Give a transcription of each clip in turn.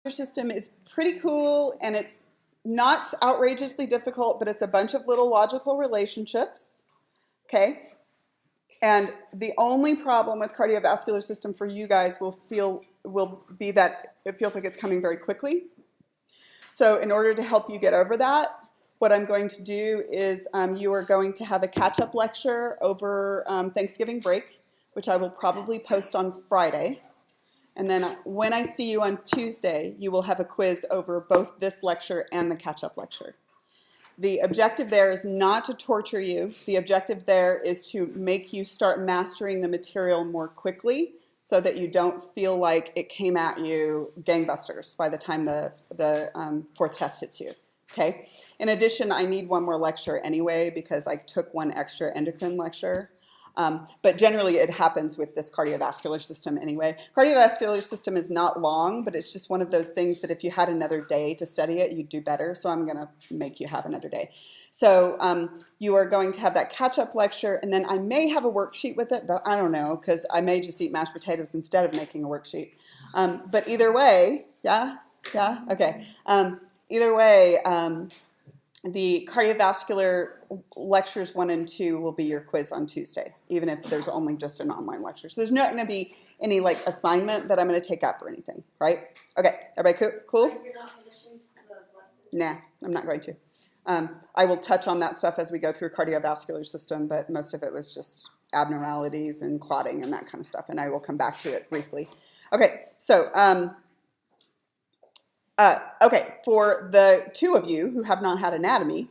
System is pretty cool, and it's not outrageously difficult, but it's a bunch of little logical relationships, okay? And the only problem with cardiovascular system for you guys will be that it feels like it's coming very quickly. So in order to help you get over that, what I'm going to do is you are going to have a catch-up lecture over Thanksgiving break, which I will probably post on Friday. And then when I see you on Tuesday, you will have a quiz over both this lecture and the catch-up lecture. The objective there is not to torture you. The objective there is to make you start mastering the material more quickly so that you don't feel like it came at you gangbusters by the time the fourth test hits you, okay? In addition, I need one more lecture anyway because I took one extra endocrine lecture. But generally it happens with this cardiovascular system anyway. Cardiovascular system is not long, but it's just one of those things that if you had another day to study it, you'd do better. So I'm going to make you have another day. So you are going to have that catch-up lecture, and then I may have a worksheet with it, but I don't know, because I may just eat mashed potatoes instead of making a worksheet. But either way, yeah, okay. Either way, the cardiovascular lectures 1 and 2 will be your quiz on Tuesday, even if there's only just an online lecture. So there's not going to be any like assignment that I'm going to take up or anything, right? Okay, everybody cool? You're not finishing the blood test? Nah, I'm not going to. I will touch on that stuff as we go through cardiovascular system, but most of it was just abnormalities and clotting and that kind of stuff, and I will come back to it briefly. Okay, so okay, for the 2 of you who have not had anatomy,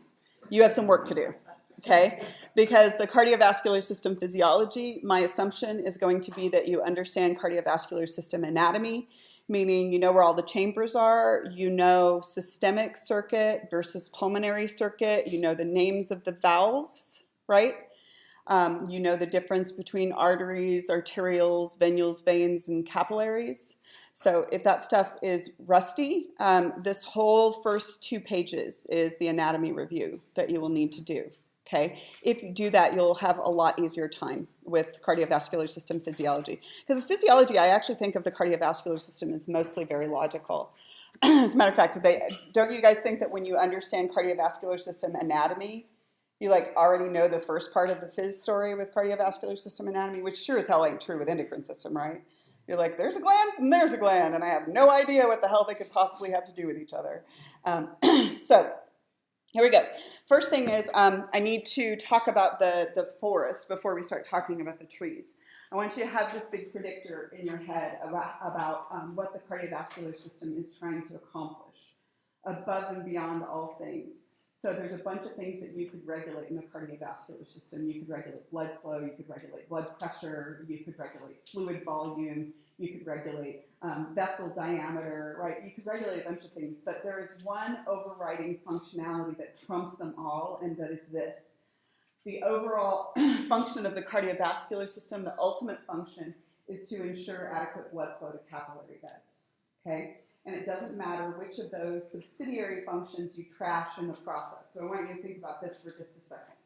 you have some work to do, okay? Because the cardiovascular system physiology, my assumption is going to be that you understand cardiovascular system anatomy, meaning you know where all the chambers are, you know systemic circuit versus pulmonary circuit, you know the names of the valves, right? You know the difference between arteries, arterioles, venules, veins, and capillaries. So if that stuff is rusty, this whole first 2 pages is the anatomy review that you will need to do, okay? If you do that, you'll have a lot easier time with cardiovascular system physiology. Because physiology, I actually think of the cardiovascular system as mostly very logical. As a matter of fact, don't you guys think that when you understand cardiovascular system anatomy, you like already know the first part of the Phys story with cardiovascular system anatomy, which sure as hell ain't true with endocrine system, right? You're like, there's a gland and there's a gland, and I have no idea what the hell they could possibly have to do with each other. So here we go. First thing is I need to talk about the forest before we start talking about the trees. I want you to have this big predictor in your head about what the cardiovascular system is trying to accomplish above and beyond all things. So there's a bunch of things that you could regulate in the cardiovascular system. You could regulate blood flow, you could regulate blood pressure, you could regulate fluid volume, you could regulate vessel diameter, right? You could regulate a bunch of things, but there is one overriding functionality that trumps them all, and that is this. The overall function of the cardiovascular system, the ultimate function, is to ensure adequate blood flow to capillary beds, okay? And it doesn't matter which of those subsidiary functions you trash in the process. So I want you to think about this for just a second.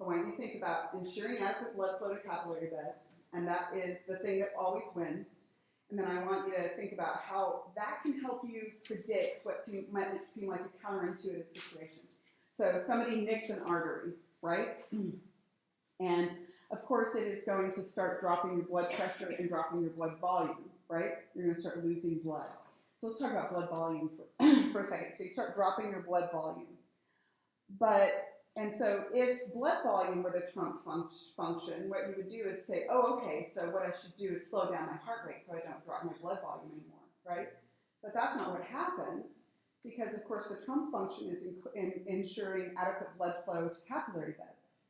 I want you to think about ensuring adequate blood flow to capillary beds, and that is the thing that always wins. And then I want you to think about how that can help you predict what might seem like a counterintuitive situation. So somebody nicks an artery, right? And of course it is going to start dropping your blood pressure and dropping your blood volume, right? You're going to start losing blood. So let's talk about blood volume for a second. So you start dropping your blood volume. And so if blood volume were the trump function, what you would do is say, oh, okay, so what I should do is slow down my heart rate so I don't drop my blood volume anymore, right? But that's not what happens, because of course the trump function is ensuring adequate blood flow to capillary beds.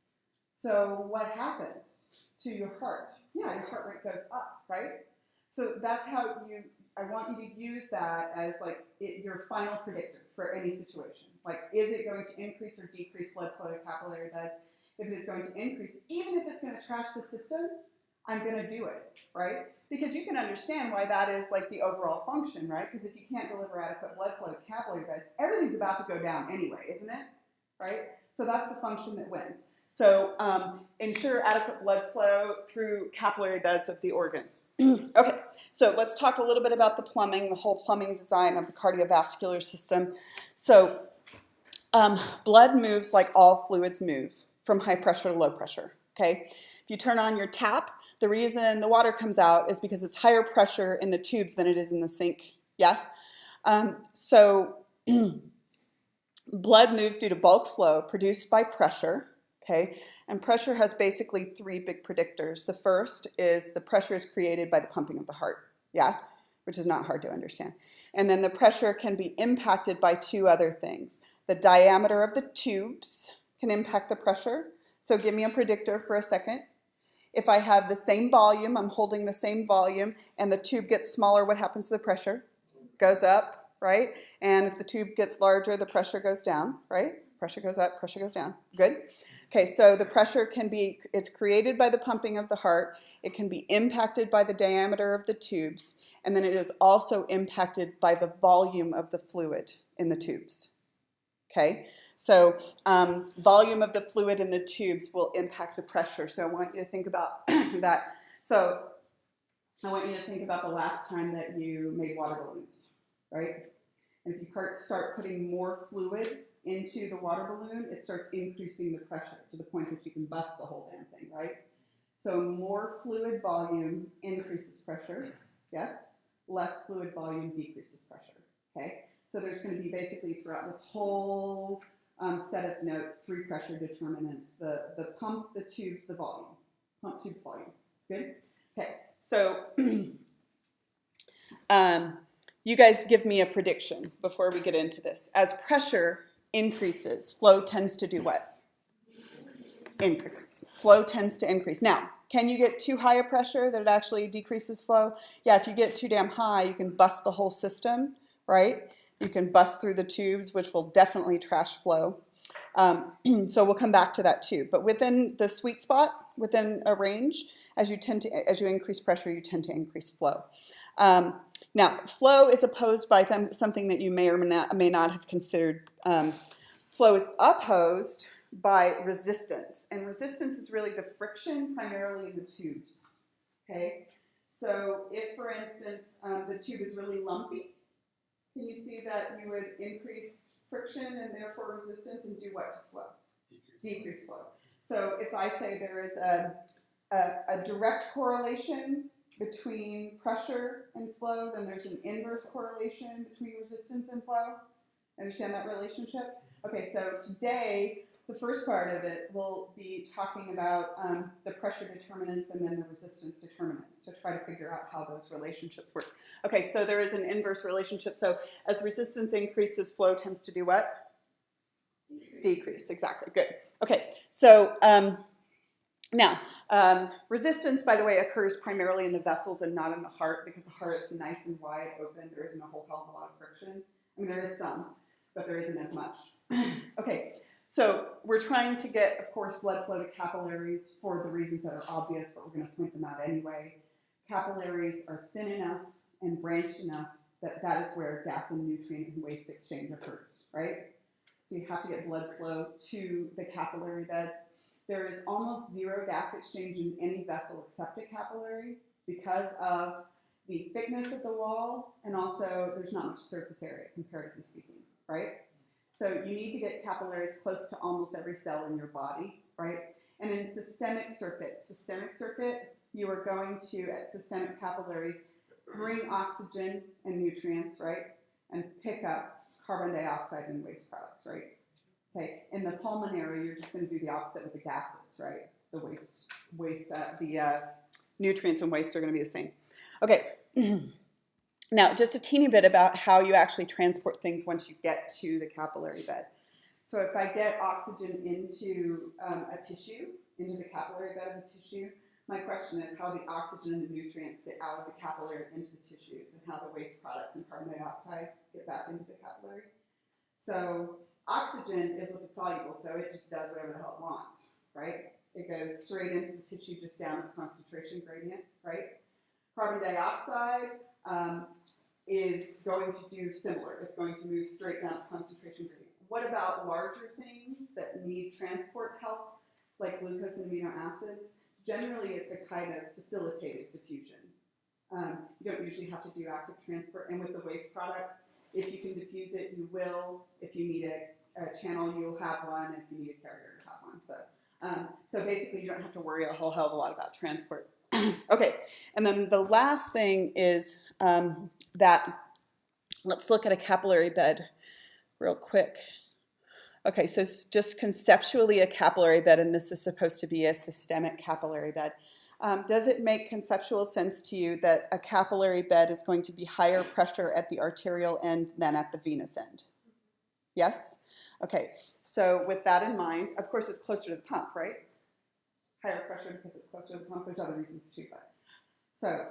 So what happens to your heart? Yeah, your heart rate goes up, right? So that's how I want you to use that as like your final predictor for any situation. Like, is it going to increase or decrease blood flow to capillary beds? If it is going to increase, even if it's going to trash the system, I'm going to do it, right? Because you can understand why that is like the overall function, right? Because if you can't deliver adequate blood flow to capillary beds, everything's about to go down anyway, isn't it? right? So that's the function that wins. So ensure adequate blood flow through capillary beds of the organs. Okay, so let's talk a little bit about the plumbing, the whole plumbing design of the cardiovascular system. So blood moves like all fluids move, from high pressure to low pressure, okay? If you turn on your tap, the reason the water comes out is because it's higher pressure in the tubes than it is in the sink, yeah? So blood moves due to bulk flow produced by pressure, okay? And pressure has basically three big predictors. The first is the pressure is created by the pumping of the heart, yeah? Which is not hard to understand. And then the pressure can be impacted by two other things. The diameter of the tubes can impact the pressure. So give me a predictor for a second. If I have the same volume, I'm holding the same volume, and the tube gets smaller, what happens to the pressure? Goes up, right? And if the tube gets larger, the pressure goes down, right? Pressure goes up, pressure goes down. Good? Okay, so the pressure can be, it's created by the pumping of the heart, it can be impacted by the diameter of the tubes, and then it is also impacted by the volume of the fluid in the tubes. Okay, so volume of the fluid in the tubes will impact the pressure. So I want you to think about that. So I want you to think about the last time that you made water balloons, right? And if you start putting more fluid into the water balloon, it starts increasing the pressure to the point that you can bust the whole damn thing, right? So more fluid volume increases pressure, yes? Less fluid volume decreases pressure, okay? So there's going to be basically throughout this whole set of notes, three pressure determinants: the pump, the tubes, the volume. Pump, tubes, volume. Good? Okay, so you guys give me a prediction before we get into this. As pressure increases, flow tends to do what? Increase. Flow tends to increase. Now, can you get too high a pressure that it actually decreases flow? Yeah, if you get too damn high, you can bust the whole system, right? You can bust through the tubes, which will definitely trash flow. So we'll come back to that too. But within the sweet spot, within a range, as you increase pressure, you tend to increase flow. Now, flow is opposed by something that you may or may not have considered. Flow is opposed by resistance, and resistance is really the friction primarily in the tubes, okay? So if, for instance, the tube is really lumpy, can you see that you would increase friction and therefore resistance and do what to flow? Decrease flow. So if I say there is a direct correlation between pressure and flow, then there's an inverse correlation between resistance and flow. Understand that relationship? Okay, so today, the first part of it will be talking about the pressure determinants and then the resistance determinants to try to figure out how those relationships work. Okay, so there is an inverse relationship. So as resistance increases, flow tends to do what? Decrease, exactly, good. Okay, so now, resistance, by the way, occurs primarily in the vessels and not in the heart, because the heart is nice and wide open. There isn't a whole hell of a lot of friction. I mean, there is some, but there isn't as much. Okay, so we're trying to get, of course, blood flow to capillaries for the reasons that are obvious, but we're going to point them out anyway. Capillaries are thin enough and branched enough that that is where gas and nutrient and waste exchange occurs, right? So you have to get blood flow to the capillary beds. There is almost zero gas exchange in any vessel except a capillary because of the thickness of the wall, and also there's not much surface area, comparatively speaking, right? So you need to get capillaries close to almost every cell in your body, right? And in systemic circuit, you are going to, at systemic capillaries, bring oxygen and nutrients, right? And pick up carbon dioxide and waste products, right? Okay, in the pulmonary, you're just going to do the opposite with the gases, right? The nutrients and waste are going to be the same. Okay, now just a teeny bit about how you actually transport things once you get to the capillary bed. So if I get oxygen into a tissue, into the capillary bed of a tissue, my question is how the oxygen and the nutrients get out of the capillary into the tissues, and how the waste products and carbon dioxide get back into the capillary. So oxygen is lipid soluble, so it just does whatever the hell it wants, right? It goes straight into the tissue, just down its concentration gradient, right? Carbon dioxide is going to do similar. It's going to move straight down its concentration gradient. What about larger things that need transport help, like glucose and amino acids? Generally, it's a kind of facilitated diffusion. You don't usually have to do active transport. And with the waste products, if you can diffuse it, you will. If you need a channel, you'll have one. If you need a carrier, you'll have one. So basically, you don't have to worry a whole hell of a lot about transport. Okay, and then the last thing is that, let's look at a capillary bed real quick. Okay, so just conceptually a capillary bed, and this is supposed to be a systemic capillary bed. Does it make conceptual sense to you that a capillary bed is going to be higher pressure at the arterial end than at the venous end? Yes? Okay, so with that in mind, of course it's closer to the pump, right? Higher pressure because it's closer to the pump. There's other reasons too, but. So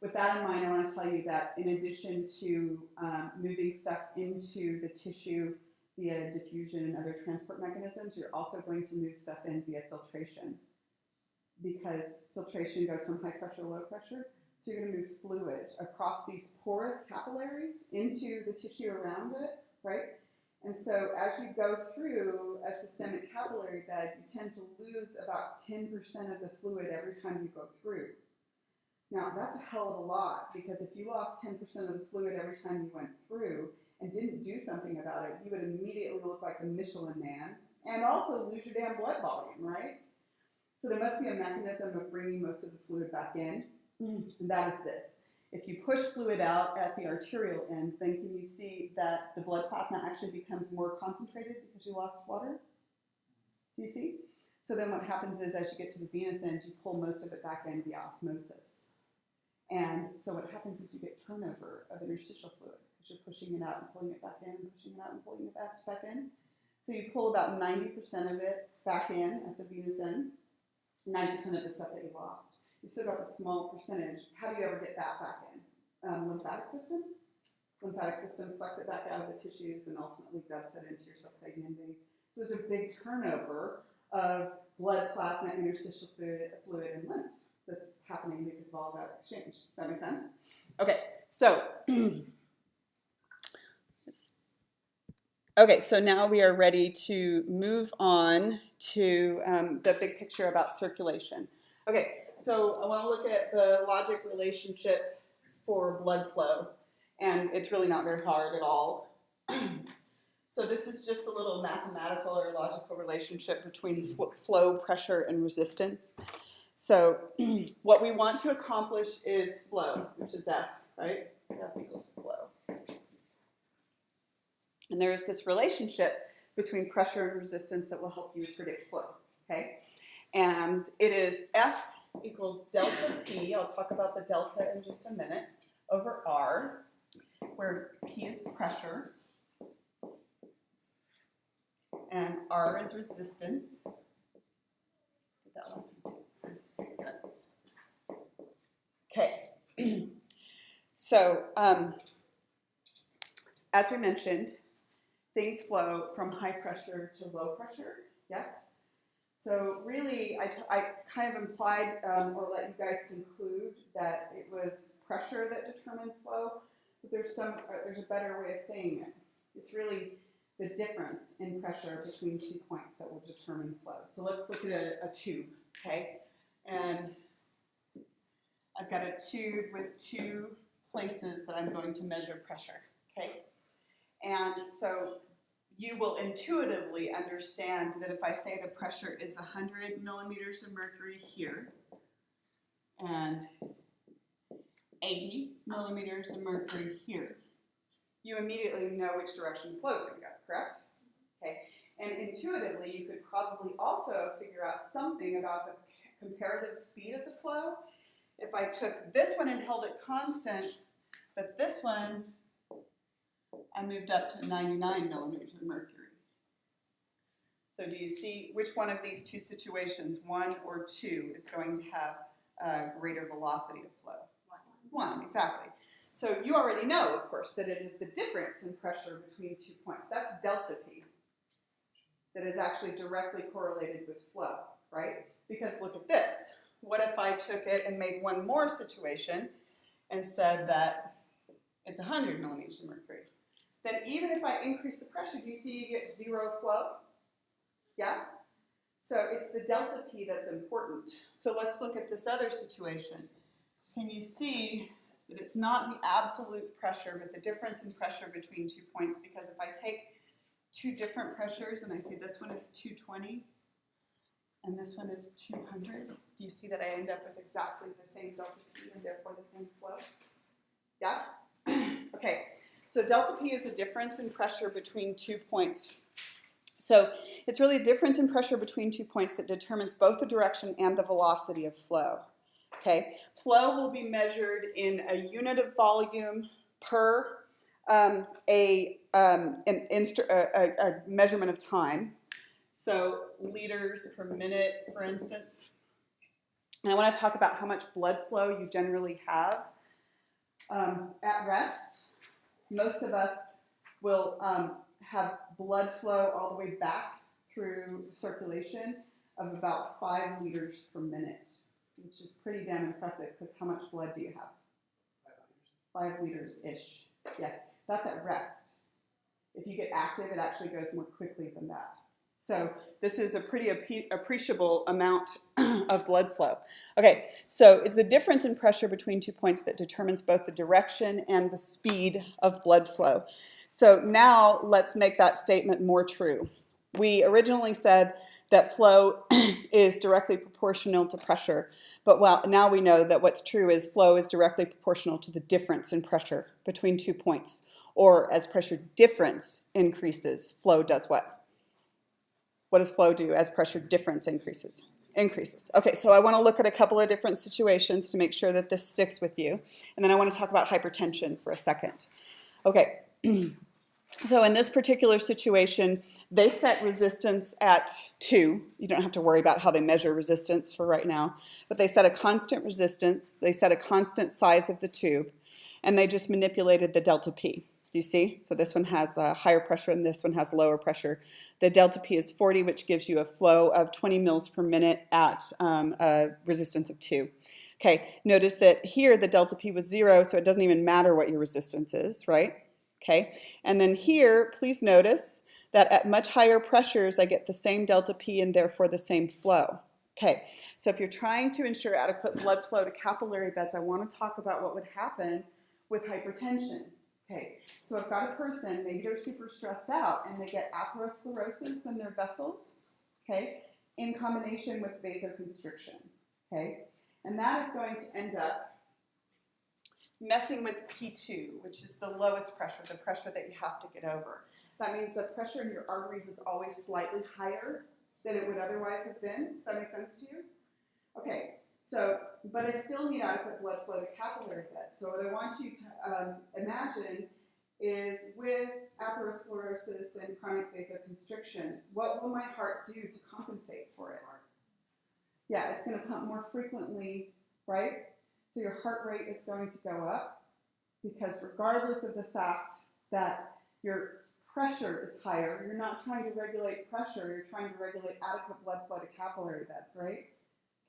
with that in mind, I want to tell you that in addition to moving stuff into the tissue via diffusion and other transport mechanisms, you're also going to move stuff in via filtration, because filtration goes from high pressure to low pressure. So you're going to move fluid across these porous capillaries into the tissue around it, right? And so as you go through a systemic capillary bed, you tend to lose about 10% of the fluid every time you go through. Now, that's a hell of a lot, because if you lost 10% of the fluid every time you went through and didn't do something about it, you would immediately look like the Michelin Man and also lose your damn blood volume, right? So there must be a mechanism of bringing most of the fluid back in, and that is this. If you push fluid out at the arterial end, then can you see that the blood plasma actually becomes more concentrated because you lost water? Do you see? So then what happens is, as you get to the venous end, you pull most of it back in via osmosis. And so what happens is you get turnover of interstitial fluid, because you're pushing it out and pulling it back in, and pushing it out and pulling it back in. So you pull about 90% of it back in at the venous end, 90% of the stuff that you lost. You still got a small percentage. How do you ever get that back in? Lymphatic system? Lymphatic system sucks it back out of the tissues and ultimately dumps it into your subclavian veins. So there's a big turnover of blood plasma, interstitial fluid, and lymph that's happening because of all that exchange. Does that make sense? Okay, so so now we are ready to move on to the big picture about circulation. Okay, so I want to look at the logic relationship for blood flow, and it's really not very hard at all. So this is just a little mathematical or logical relationship between flow, pressure, and resistance. So what we want to accomplish is flow, which is F, right? F equals flow. And there is this relationship between pressure and resistance that will help you predict flow, okay? And it is F equals delta P, I'll talk about the delta in just a minute, over R, where P is pressure, and R is resistance. Did that last one too? Resistance. Okay. So, as we mentioned, things flow from high pressure to low pressure, yes? So really, I kind of implied or let you guys conclude that it was pressure that determined flow, but there's a better way of saying it. It's really the difference in pressure between 2 points that will determine flow. So let's look at a tube, okay? And I've got a tube with 2 places that I'm going to measure pressure, okay? And so you will intuitively understand that if I say the pressure is 100 millimeters of mercury here and 80 millimeters of mercury here, you immediately know which direction the flow is going to go, correct? Okay. And intuitively, you could probably also figure out something about the comparative speed of the flow. If I took this one and held it constant, but this one I moved up to 99 millimeters of mercury. So do you see which one of these 2 situations, 1 or 2, is going to have a greater velocity of flow? 1, exactly. So you already know, of course, that it is the difference in pressure between 2 points. That's delta P that is actually directly correlated with flow, right? Because look at this. What if I took it and made one more situation and said that it's 100 millimeters of mercury? then even if I increase the pressure, do you see you get zero flow? Yeah? So it's the delta P that's important. So let's look at this other situation. Can you see that it's not the absolute pressure, but the difference in pressure between 2 points? Because if I take two different pressures and I say this one is 220 and this one is 200, do you see that I end up with exactly the same delta P and therefore the same flow? Yeah? Okay, so delta P is the difference in pressure between 2 points. So it's really a difference in pressure between 2 points that determines both the direction and the velocity of flow. Okay, flow will be measured in a unit of volume per a measurement of time. So liters per minute, for instance. And I want to talk about how much blood flow you generally have. At rest, most of us will have blood flow all the way back through circulation of about 5 liters per minute, which is pretty damn impressive because how much blood do you have? 5 liters-ish. Yes, that's at rest. If you get active, it actually goes more quickly than that. So this is a pretty appreciable amount of blood flow. Okay, so it's the difference in pressure between 2 points that determines both the direction and the speed of blood flow. So now let's make that statement more true. We originally said that flow is directly proportional to pressure, but now we know that what's true is flow is directly proportional to the difference in pressure between 2 points, or as pressure difference increases, flow does what? What does flow do as pressure difference increases? Increases. Okay, so I want to look at a couple of different situations to make sure that this sticks with you, and then I want to talk about hypertension for a second. Okay. So in this particular situation, they set resistance at 2. You don't have to worry about how they measure resistance for right now, but they set a constant resistance, they set a constant size of the tube, and they just manipulated the delta P. Do you see? So this one has a higher pressure and this one has lower pressure. The delta P is 40, which gives you a flow of 20 mils per minute at a resistance of 2. Okay, notice that here the delta P was 0, so it doesn't even matter what your resistance is, right? Okay, and then here, please notice that at much higher pressures, I get the same delta P and therefore the same flow. Okay, so if you're trying to ensure adequate blood flow to capillary beds, I want to talk about what would happen with hypertension. Okay, so I've got a person, maybe they're super stressed out and they get atherosclerosis in their vessels, okay, in combination with vasoconstriction, okay, and that is going to end up messing with P2, which is the lowest pressure, the pressure that you have to get over. That means the pressure in your arteries is always slightly higher than it would otherwise have been. Does that make sense to you? Okay, so, but I still need adequate blood flow to capillary beds. So what I want you to imagine is with atherosclerosis and chronic vasoconstriction, what will my heart do to compensate for it? Yeah, it's going to pump more frequently, right? So your heart rate is going to go up because regardless of the fact that your pressure is higher, you're not trying to regulate pressure, you're trying to regulate adequate blood flow to capillary beds, right?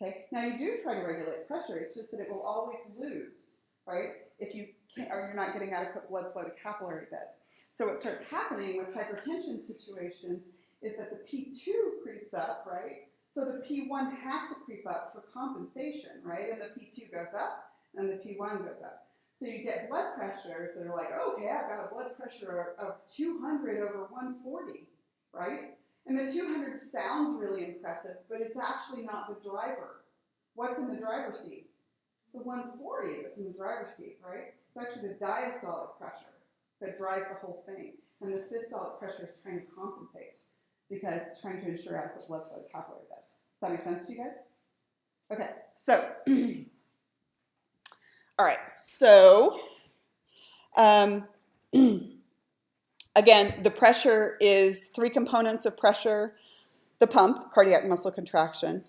Okay, now you do try to regulate pressure, it's just that it will always lose, right? If you can't, or you're not getting adequate blood flow to capillary beds. So what starts happening with hypertension situations is that the P2 creeps up, right? So the P1 has to creep up for compensation, right? And the P2 goes up and the P1 goes up. So you get blood pressure that are like, okay, I've got a blood pressure of 200 over 140, right? And the 200 sounds really impressive, but it's actually not the driver. What's in the driver's seat? It's the 140 that's in the driver's seat, right? It's actually the diastolic pressure that drives the whole thing. And the systolic pressure is trying to compensate because it's trying to ensure adequate blood flow to capillary beds. Does that make sense to you guys? Okay, so, all right, so, again, the pressure is 3 components of pressure: the pump, cardiac muscle contraction,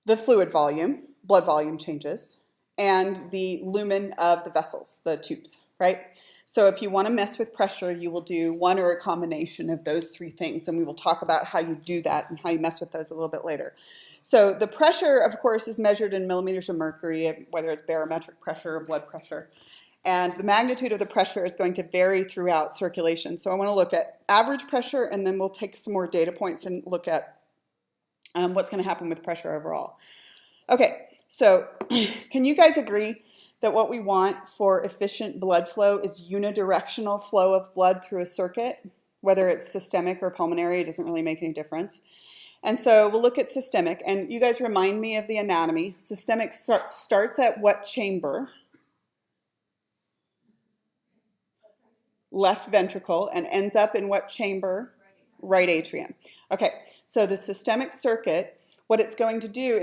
the fluid volume, blood volume changes, and the lumen of the vessels, the tubes, right? So if you want to mess with pressure, you will do one or a combination of those 3 things, and we will talk about how you do that and how you mess with those a little bit later. So the pressure, of course, is measured in millimeters of mercury, whether it's barometric pressure or blood pressure. And the magnitude of the pressure is going to vary throughout circulation. So I want to look at average pressure, and then we'll take some more data points and look at what's going to happen with pressure overall. Okay, so can you guys agree that what we want for efficient blood flow is unidirectional flow of blood through a circuit? Whether it's systemic or pulmonary, it doesn't really make any difference. And so we'll look at systemic, and you guys remind me of the anatomy. Systemic starts at what chamber? Left ventricle, and ends up in what chamber? Right atrium. Okay, so the systemic circuit, what it's going to do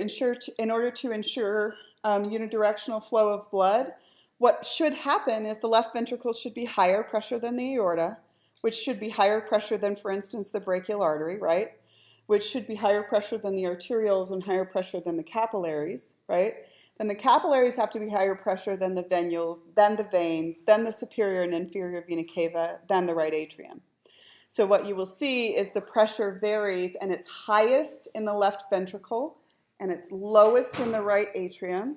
in order to ensure unidirectional flow of blood, what should happen is the left ventricle should be higher pressure than the aorta, which should be higher pressure than, for instance, the brachial artery, right? Which should be higher pressure than the arterioles and higher pressure than the capillaries, right? Then the capillaries have to be higher pressure than the venules, then the veins, then the superior and inferior vena cava, then the right atrium. So what you will see is the pressure varies, and it's highest in the left ventricle and it's lowest in the right atrium,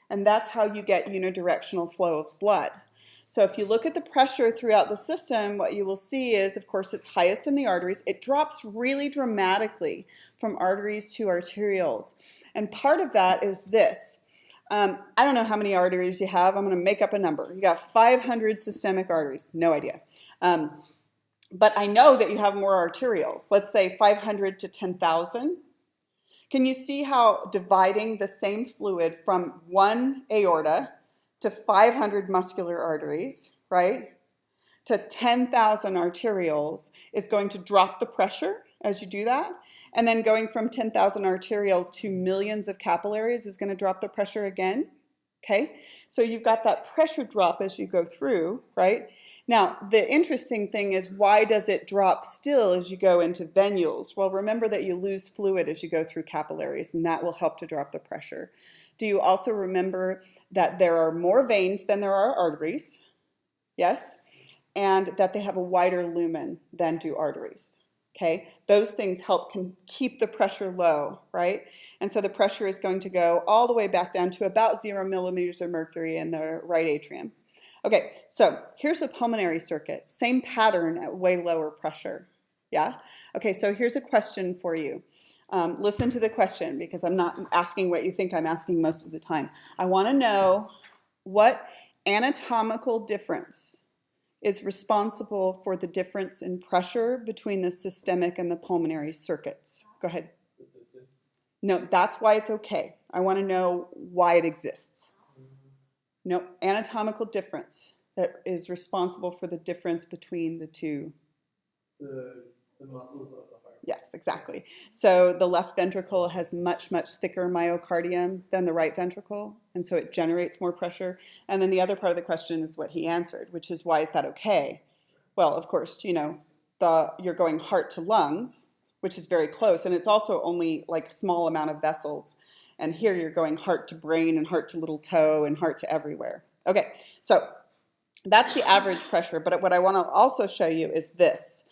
and that's how you get unidirectional flow of blood. So if you look at the pressure throughout the system, what you will see is, of course, it's highest in the arteries. It drops really dramatically from arteries to arterioles. And part of that is this. I don't know how many arteries you have. I'm going to make up a number. You got 500 systemic arteries. No idea. But I know that you have more arterioles. Let's say 500 to 10,000. Can you see how dividing the same fluid from one aorta to 500 muscular arteries, right, to 10,000 arterioles is going to drop the pressure as you do that? And then going from 10,000 arterioles to millions of capillaries is going to drop the pressure again. Okay, so you've got that pressure drop as you go through, right? Now, the interesting thing is, why does it drop still as you go into venules? Well, remember that you lose fluid as you go through capillaries, and that will help to drop the pressure. Do you also remember that there are more veins than there are arteries? Yes? And that they have a wider lumen than do arteries. Okay, those things help keep the pressure low, right? And so the pressure is going to go all the way back down to about 0 millimeters of mercury in the right atrium. Okay, so here's the pulmonary circuit. Same pattern at way lower pressure. Yeah? Okay, so here's a question for you. Listen to the question, because I'm not asking what you think I'm asking most of the time. I want to know what anatomical difference is responsible for the difference in pressure between the systemic and the pulmonary circuits. Go ahead. The distance. No, that's why it's okay. I want to know why it exists. No, anatomical difference that is responsible for the difference between the two. The muscles of the heart. Yes, exactly. So the left ventricle has much, much thicker myocardium than the right ventricle, and so it generates more pressure. And then the other part of the question is what he answered, which is, why is that okay? Well, of course, you know, you're going heart to lungs, which is very close, and it's also only like a small amount of vessels. And here you're going heart to brain and heart to little toe and heart to everywhere. Okay, so that's the average pressure, but what I want to also show you is this.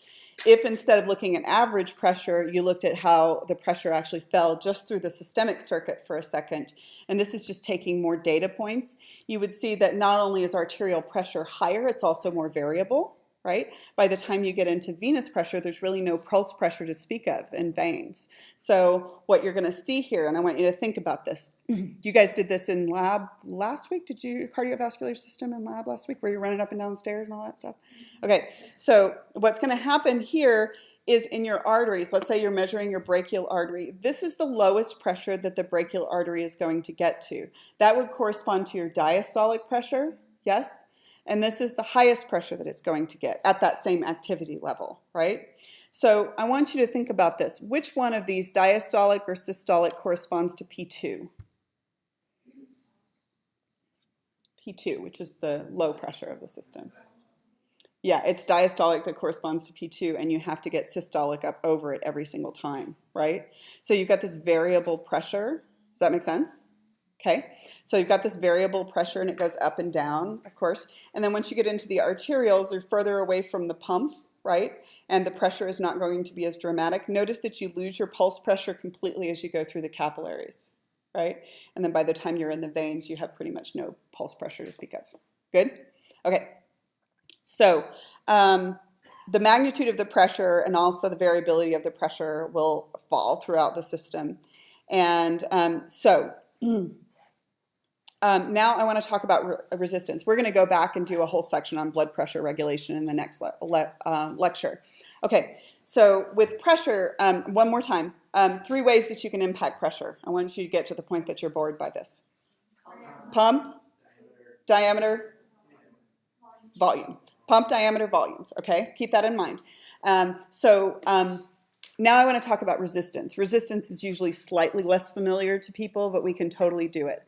If instead of looking at average pressure, you looked at how the pressure actually fell just through the systemic circuit for a second, and this is just taking more data points, you would see that not only is arterial pressure higher, it's also more variable, right? By the time you get into venous pressure, there's really no pulse pressure to speak of in veins. So what you're going to see here, and I want you to think about this. You guys did this in lab last week? Did you cardiovascular system in lab last week where you're running up and down the stairs and all that stuff? Okay, so what's going to happen here is in your arteries, let's say you're measuring your brachial artery, this is the lowest pressure that the brachial artery is going to get to. That would correspond to your diastolic pressure, yes? And this is the highest pressure that it's going to get at that same activity level, right? So I want you to think about this. Which one of these, diastolic or systolic, corresponds to P2? P2, which is the low pressure of the system. Yeah, it's diastolic that corresponds to P2, and you have to get systolic up over it every single time, right? So you've got this variable pressure. Does that make sense? Okay, so you've got this variable pressure and it goes up and down, of course. And then once you get into the arterioles, they're further away from the pump, right? And the pressure is not going to be as dramatic. Notice that you lose your pulse pressure completely as you go through the capillaries, right? And then by the time you're in the veins, you have pretty much no pulse pressure to speak of. Good? Okay, so the magnitude of the pressure and also the variability of the pressure will fall throughout the system. And now I want to talk about resistance. We're going to go back and do a whole section on blood pressure regulation in the next lecture. Okay, so with pressure, one more time, 3 ways that you can impact pressure. I want you to get to the point that you're bored by this. Pump, diameter, volume. Pump, diameter, volumes, okay? Keep that in mind. Now I want to talk about resistance. Resistance is usually slightly less familiar to people, but we can totally do it.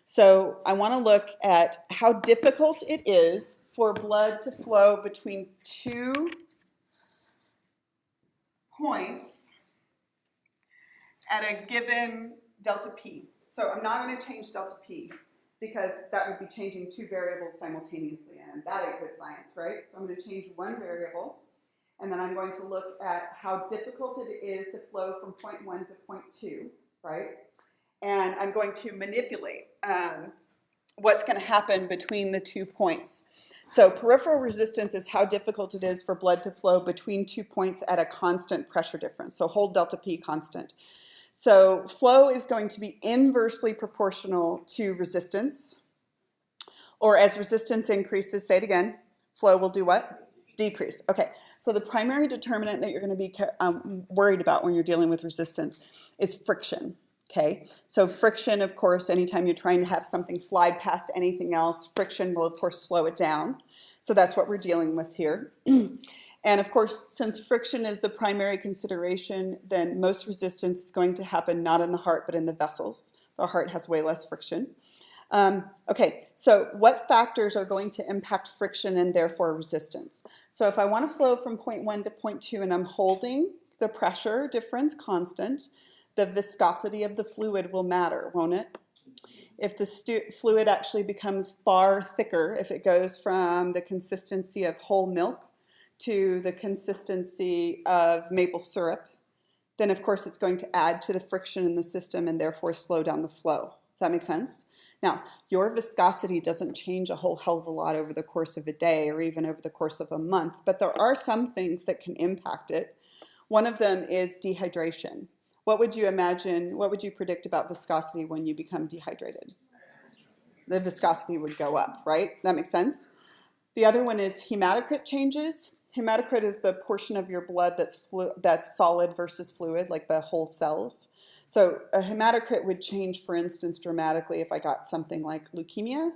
So I want to look at how difficult it is for blood to flow between 2 points at a given delta P. So I'm not going to change delta P because that would be changing 2 variables simultaneously, and that ain't good science, right? So I'm going to change 1 variable, and then I'm going to look at how difficult it is to flow from point 1 to point 2, right? And I'm going to manipulate what's going to happen between the 2 points. So peripheral resistance is how difficult it is for blood to flow between 2 points at a constant pressure difference. So hold delta P constant. So flow is going to be inversely proportional to resistance, or as resistance increases, say it again, flow will do what? Decrease. Okay, so the primary determinant that you're going to be worried about when you're dealing with resistance is friction. Okay, so friction, of course, anytime you're trying to have something slide past anything else, friction will, of course, slow it down. So that's what we're dealing with here. And, of course, since friction is the primary consideration, then most resistance is going to happen not in the heart, but in the vessels. The heart has way less friction. Okay, so what factors are going to impact friction and therefore resistance? So if I want to flow from point 1 to point 2 and I'm holding the pressure difference constant, the viscosity of the fluid will matter, won't it? If the fluid actually becomes far thicker, if it goes from the consistency of whole milk to the consistency of maple syrup, then of course it's going to add to the friction in the system and therefore slow down the flow. Does that make sense? Now, your viscosity doesn't change a whole hell of a lot over the course of a day or even over the course of a month, but there are some things that can impact it. One of them is dehydration. What would you imagine, what would you predict about viscosity when you become dehydrated? The viscosity would go up, right? That makes sense? The other one is hematocrit changes. Hematocrit is the portion of your blood that's solid versus fluid, like the whole cells. So a hematocrit would change, for instance, dramatically if I got something like leukemia.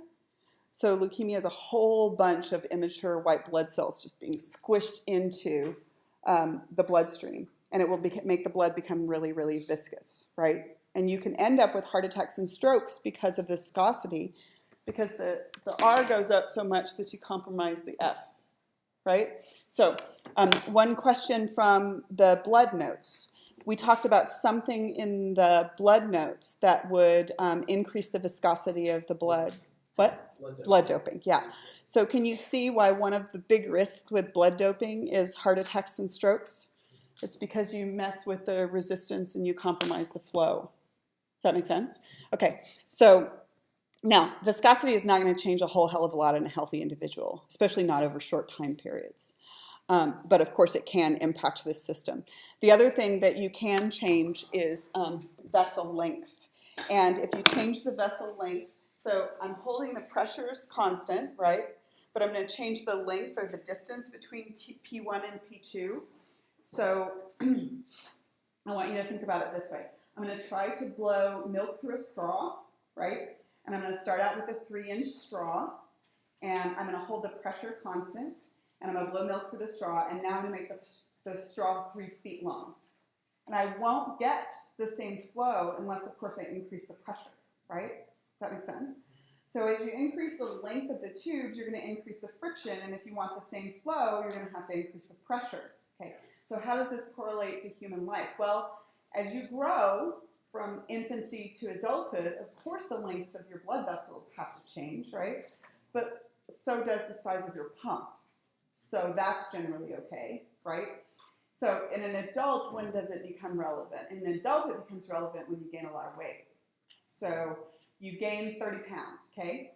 So leukemia is a whole bunch of immature white blood cells just being squished into the bloodstream. And it will make the blood become really, really viscous, right? And you can end up with heart attacks and strokes because of viscosity, because the R goes up so much that you compromise the F, right? So one question from the blood notes. We talked about something in the blood notes that would increase the viscosity of the blood. What? Blood doping, yeah. So can you see why one of the big risks with blood doping is heart attacks and strokes? It's because you mess with the resistance and you compromise the flow. Does that make sense? Okay, so now viscosity is not going to change a whole hell of a lot in a healthy individual, especially not over short time periods. But of course it can impact this system. The other thing that you can change is vessel length. And if you change the vessel length, so I'm holding the pressures constant, right? But I'm going to change the length or the distance between P1 and P2. So I want you to think about it this way. I'm going to try to blow milk through a straw, right? And I'm going to start out with a 3-inch straw, and I'm going to hold the pressure constant, and I'm going to blow milk through the straw, and now I'm going to make the straw 3 feet long. And I won't get the same flow unless, of course, I increase the pressure, right? Does that make sense? So as you increase the length of the tubes, you're going to increase the friction, and if you want the same flow, you're going to have to increase the pressure, okay? So how does this correlate to human life? Well, as you grow from infancy to adulthood, of course the lengths of your blood vessels have to change, right? But so does the size of your pump. So that's generally okay, right? So in an adult, when does it become relevant? In an adult, it becomes relevant when you gain a lot of weight. So you gain 30 pounds, okay?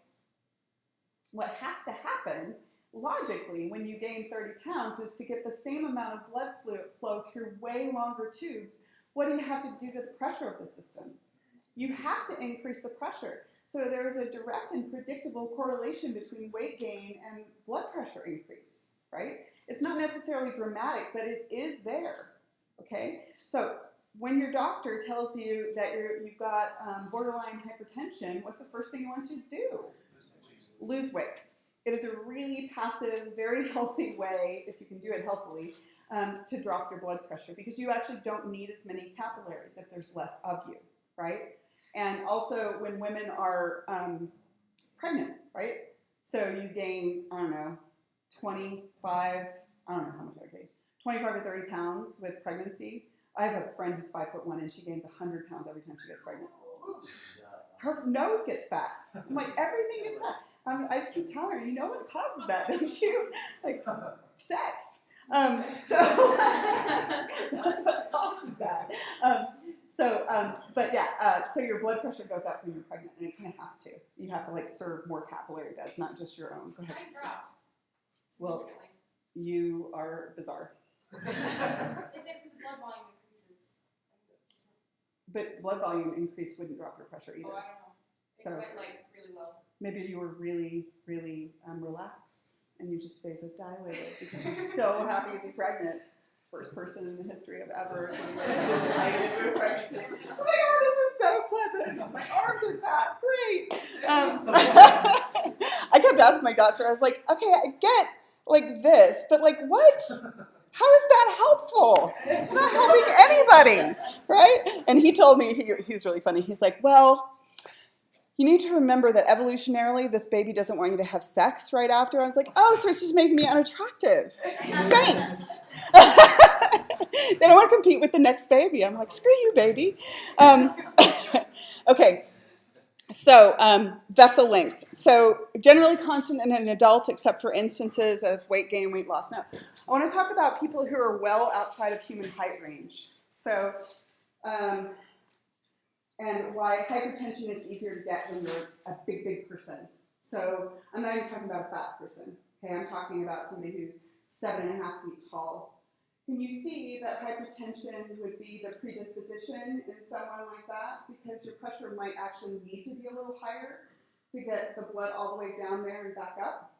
What has to happen, logically, when you gain 30 pounds is to get the same amount of blood flow through way longer tubes. What do you have to do to the pressure of the system? You have to increase the pressure. So there is a direct and predictable correlation between weight gain and blood pressure increase, right? It's not necessarily dramatic, but it is there, okay? So when your doctor tells you that you've got borderline hypertension, what's the first thing he wants you to do? Lose weight. It is a really passive, very healthy way, if you can do it healthily, to drop your blood pressure, because you actually don't need as many capillaries if there's less of you, right? And also when women are pregnant, right? So you gain, I don't know, 25, I don't know how much I gained, 25 or 30 pounds with pregnancy. I have a friend who's 5'1" and she gains 100 pounds every time she gets pregnant. Her nose gets fat. I'm like, everything is fat. I just keep telling her, you know what causes that, don't you? Like, sex. So that's what causes that. But yeah, so your blood pressure goes up when you're pregnant, and it kind of has to. You have to like serve more capillary beds, not just your own. Go ahead. Well, you are bizarre. Is it because the blood volume increases? But blood volume increase wouldn't drop your pressure either. Oh, I don't know. It So went like really low. maybe you were really, really relaxed, and you just vasodilated because you're so happy to be pregnant. First person in the history of ever being delighted with pregnancy. Oh my God, this is so pleasant. My arms are fat. Great. I kept asking my doctor, I was like, okay, I get like this, but like what? How is that helpful? It's not helping anybody, right? And he told me, he was really funny. He's like, well, you need to remember that evolutionarily, this baby doesn't want you to have sex right after. I was like, oh, so she's making me unattractive. Thanks. They don't want to compete with the next baby. I'm like, screw you, baby. Okay. So vessel length. So generally constant in an adult, except for instances of weight gain, weight loss. Now, I want to talk about people who are well outside of human height range. So, and why hypertension is easier to get when you're a big, big person. So I'm not even talking about a fat person. Okay, I'm talking about somebody who's 7.5 feet tall. Can you see that hypertension would be the predisposition in someone like that? Because your pressure might actually need to be a little higher to get the blood all the way down there and back up.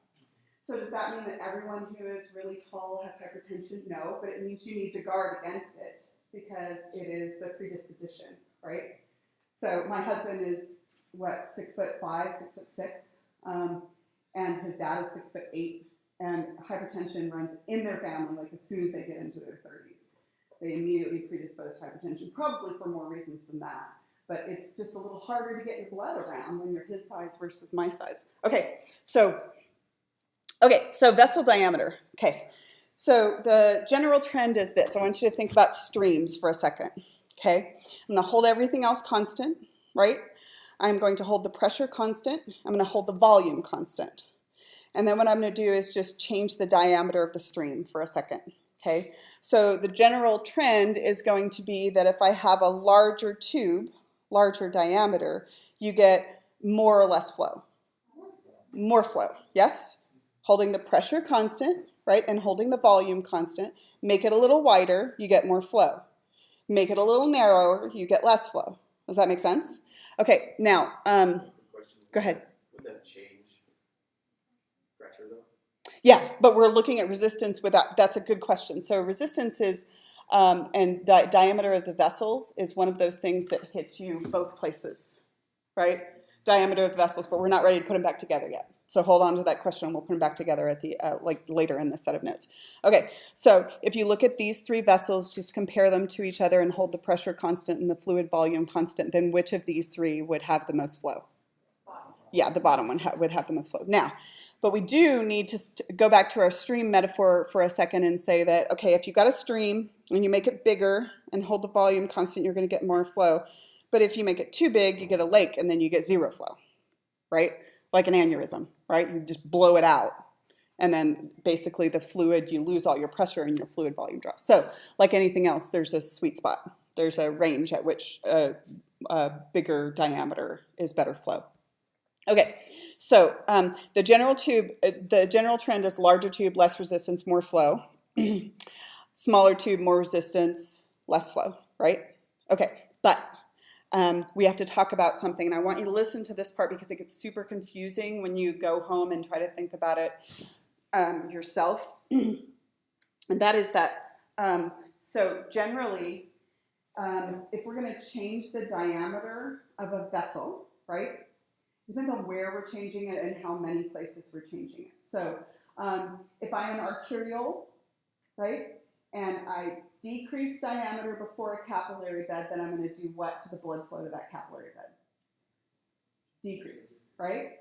So does that mean that everyone who is really tall has hypertension? No, but it means you need to guard against it because it is the predisposition, right? So my husband is, what, 6'5", 6'6", and his dad is 6'8", and hypertension runs in their family like as soon as they get into their 30s. They immediately predispose to hypertension, probably for more reasons than that. But it's just a little harder to get your blood around when you're his size versus my size. Okay, so vessel diameter. Okay, so the general trend is this. I want you to think about streams for a second. Okay, I'm going to hold everything else constant, right? I'm going to hold the pressure constant. I'm going to hold the volume constant. And then what I'm going to do is just change the diameter of the stream for a second. Okay, so the general trend is going to be that if I have a larger tube, larger diameter, you get more or less flow. More flow, yes? Holding the pressure constant, right, and holding the volume constant. Make it a little wider, you get more flow. Make it a little narrower, you get less flow. Does that make sense? Okay, now, go ahead. Would that change pressure though? Yeah, but we're looking at resistance without, that's a good question. So resistance is, and diameter of the vessels is one of those things that hits you both places, right? Diameter of the vessels, but we're not ready to put them back together yet. So hold on to that question and we'll put them back together at the, like later in this set of notes. Okay, so if you look at these three vessels, just compare them to each other and hold the pressure constant and the fluid volume constant, then which of these three would have the most flow? Yeah, the bottom one would have the most flow. Now, but we do need to go back to our stream metaphor for a second and say that, okay, if you've got a stream and you make it bigger and hold the volume constant, you're going to get more flow. But if you make it too big, you get a lake and then you get zero flow, right? Like an aneurysm, right? You just blow it out. And then basically the fluid, you lose all your pressure and your fluid volume drops. So like anything else, there's a sweet spot. There's a range at which a bigger diameter is better flow. Okay, so the general trend is larger tube, less resistance, more flow. Smaller tube, more resistance, less flow, right? Okay, but we have to talk about something, and I want you to listen to this part because it gets super confusing when you go home and try to think about it yourself. And that is that, so generally, if we're going to change the diameter of a vessel, right? It depends on where we're changing it and how many places we're changing it. So if I'm an arteriole, right, and I decrease diameter before a capillary bed, then I'm going to do what to the blood flow to that capillary bed? Decrease, right?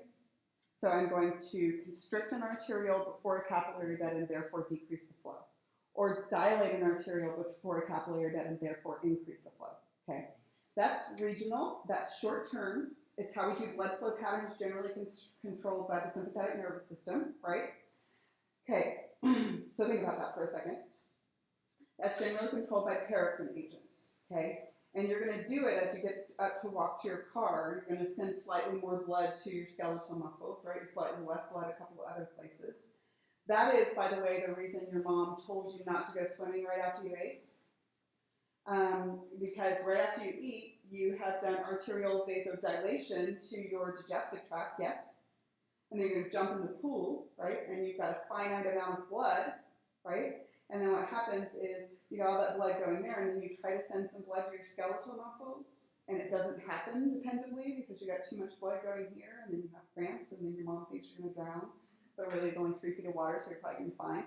So I'm going to constrict an arteriole before a capillary bed and therefore decrease the flow. Or dilate an arteriole before a capillary bed and therefore increase the flow, okay? That's regional, that's short term. It's how we do blood flow patterns generally controlled by the sympathetic nervous system, right? Okay, so think about that for a second. That's generally controlled by paracrine agents, okay? And you're going to do it as you get up to walk to your car. You're going to send slightly more blood to your skeletal muscles, right? Slightly less blood a couple of other places. That is, by the way, the reason your mom told you not to go swimming right after you ate. Because right after you eat, you have done arterial vasodilation to your digestive tract, yes? And then you're going to jump in the pool, right? And you've got a finite amount of blood, right? And then what happens is you got all that blood going there, and then you try to send some blood to your skeletal muscles, and it doesn't happen dependently because you got too much blood going here, and then you have cramps, and then your mom thinks you're going to drown. But really, it's only 3 feet of water, so you're probably going to be fine.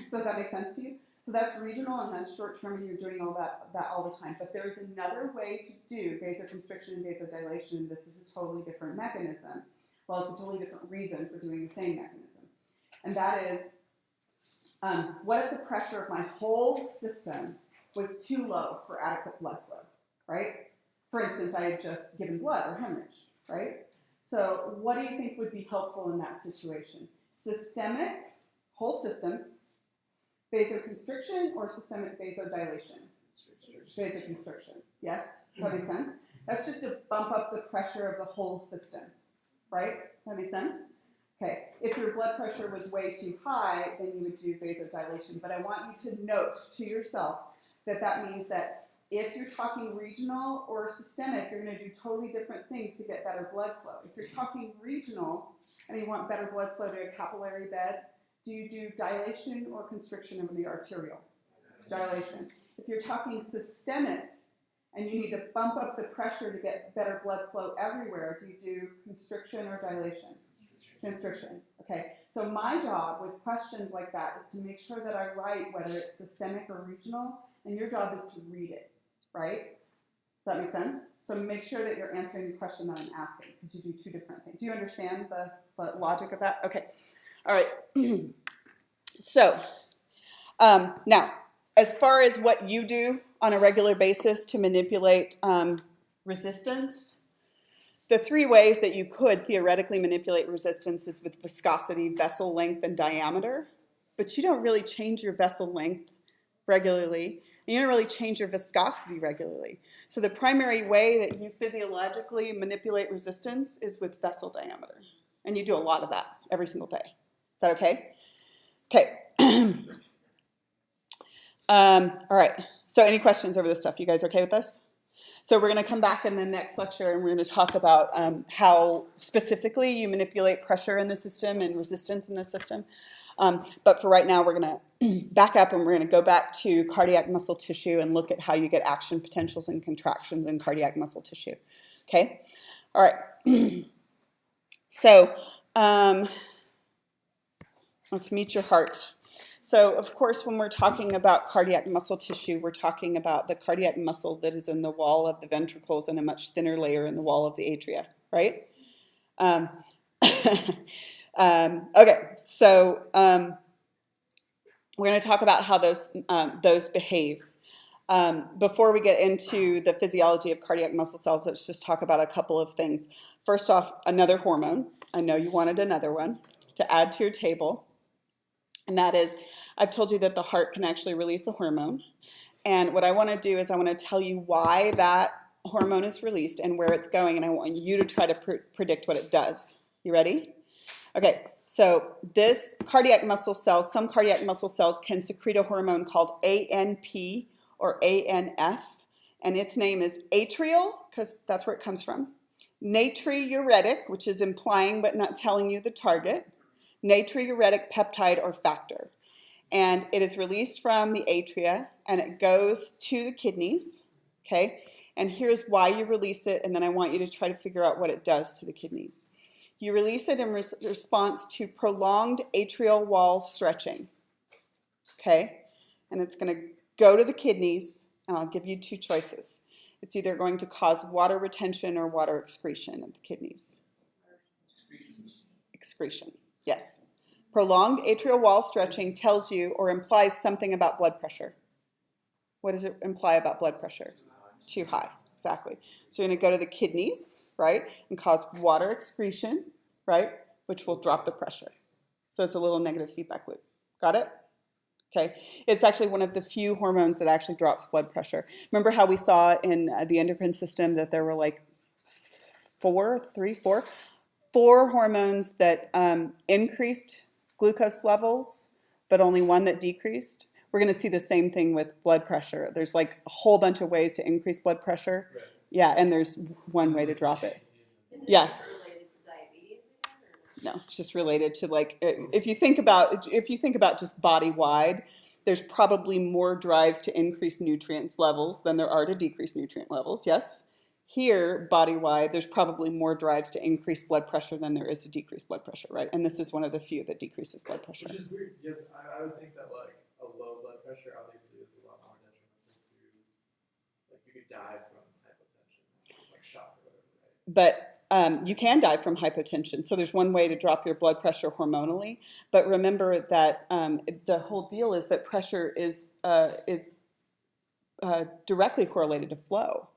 So does that make sense to you? So that's regional, and that's short term, and you're doing all that all the time. But there's another way to do vasoconstriction and vasodilation, and this is a totally different mechanism. Well, it's a totally different reason for doing the same mechanism. And that is, what if the pressure of my whole system was too low for adequate blood flow, right? For instance, I had just given blood or hemorrhaged, right? So what do you think would be helpful in that situation? Systemic, whole system, vasoconstriction, or systemic vasodilation? Vasoconstriction, yes? Does that make sense? That's just to bump up the pressure of the whole system, right? That makes sense? Okay, if your blood pressure was way too high, then you would do vasodilation. But I want you to note to yourself that that means that if you're talking regional or systemic, you're going to do totally different things to get better blood flow. If you're talking regional and you want better blood flow to a capillary bed, do you do dilation or constriction of the arteriole? Dilation. If you're talking systemic and you need to bump up the pressure to get better blood flow everywhere, do you do constriction or dilation? Constriction. Okay, so my job with questions like that is to make sure that I write whether it's systemic or regional, and your job is to read it, right? Does that make sense? So make sure that you're answering the question that I'm asking, because you do two different things. Do you understand the logic of that? Okay, all right. So now, as far as what you do on a regular basis to manipulate resistance, the 3 ways that you could theoretically manipulate resistance is with viscosity, vessel length, and diameter. But you don't really change your vessel length regularly. And you don't really change your viscosity regularly. So the primary way that you physiologically manipulate resistance is with vessel diameter. And you do a lot of that every single day. Is that okay? Okay. All right. So any questions over this stuff? You guys okay with this? So we're going to come back in the next lecture and we're going to talk about how specifically you manipulate pressure in the system and resistance in the system. But for right now, we're going to back up and we're going to go back to cardiac muscle tissue and look at how you get action potentials and contractions in cardiac muscle tissue. Okay? All right. So let's meet your heart. So, of course, when we're talking about cardiac muscle tissue, we're talking about the cardiac muscle that is in the wall of the ventricles and a much thinner layer in the wall of the atria, right? Okay, so we're going to talk about how those behave. Before we get into the physiology of cardiac muscle cells, let's just talk about a couple of things. First off, another hormone. I know you wanted another one to add to your table. And that is, I've told you that the heart can actually release a hormone. And what I want to do is I want to tell you why that hormone is released and where it's going, and I want you to try to predict what it does. You ready? Okay, so this cardiac muscle cells, some cardiac muscle cells can secrete a hormone called ANP or ANF, and its name is atrial, because that's where it comes from, natriuretic, which is implying but not telling you the target, natriuretic peptide or factor. And it is released from the atria, and it goes to the kidneys, okay? And here's why you release it, and then I want you to try to figure out what it does to the kidneys. You release it in response to prolonged atrial wall stretching, okay? And it's going to go to the kidneys, and I'll give you two choices. It's either going to cause water retention or water excretion of the kidneys. Excretion, yes. Prolonged atrial wall stretching tells you or implies something about blood pressure. What does it imply about blood pressure? Too high, exactly. So you're going to go to the kidneys, right, and cause water excretion, right, which will drop the pressure. So it's a little negative feedback loop. Got it? Okay. It's actually one of the few hormones that actually drops blood pressure. Remember how we saw in the endocrine system that there were like four hormones that increased glucose levels, but only one that decreased? We're going to see the same thing with blood pressure. There's like a whole bunch of ways to increase blood pressure. Right. Yeah, and there's one way to drop it. Yeah. Related to diabetes again, or No, it's just related to, like, if you think about just body wide, there's probably more drives to increase nutrients levels than there are to decrease nutrient levels. Yes. Here, body-wide, there's probably more drives to increase blood pressure than there is to decrease blood pressure, right? And this is one of the few that decreases blood pressure. Which is weird because I would think that like a low blood pressure obviously is a lot more detrimental to, like, you could die from hypotension. It's like shock or whatever, right? But you can die from hypotension. So there's one way to drop your blood pressure hormonally. But remember that the whole deal is that pressure is directly correlated to flow.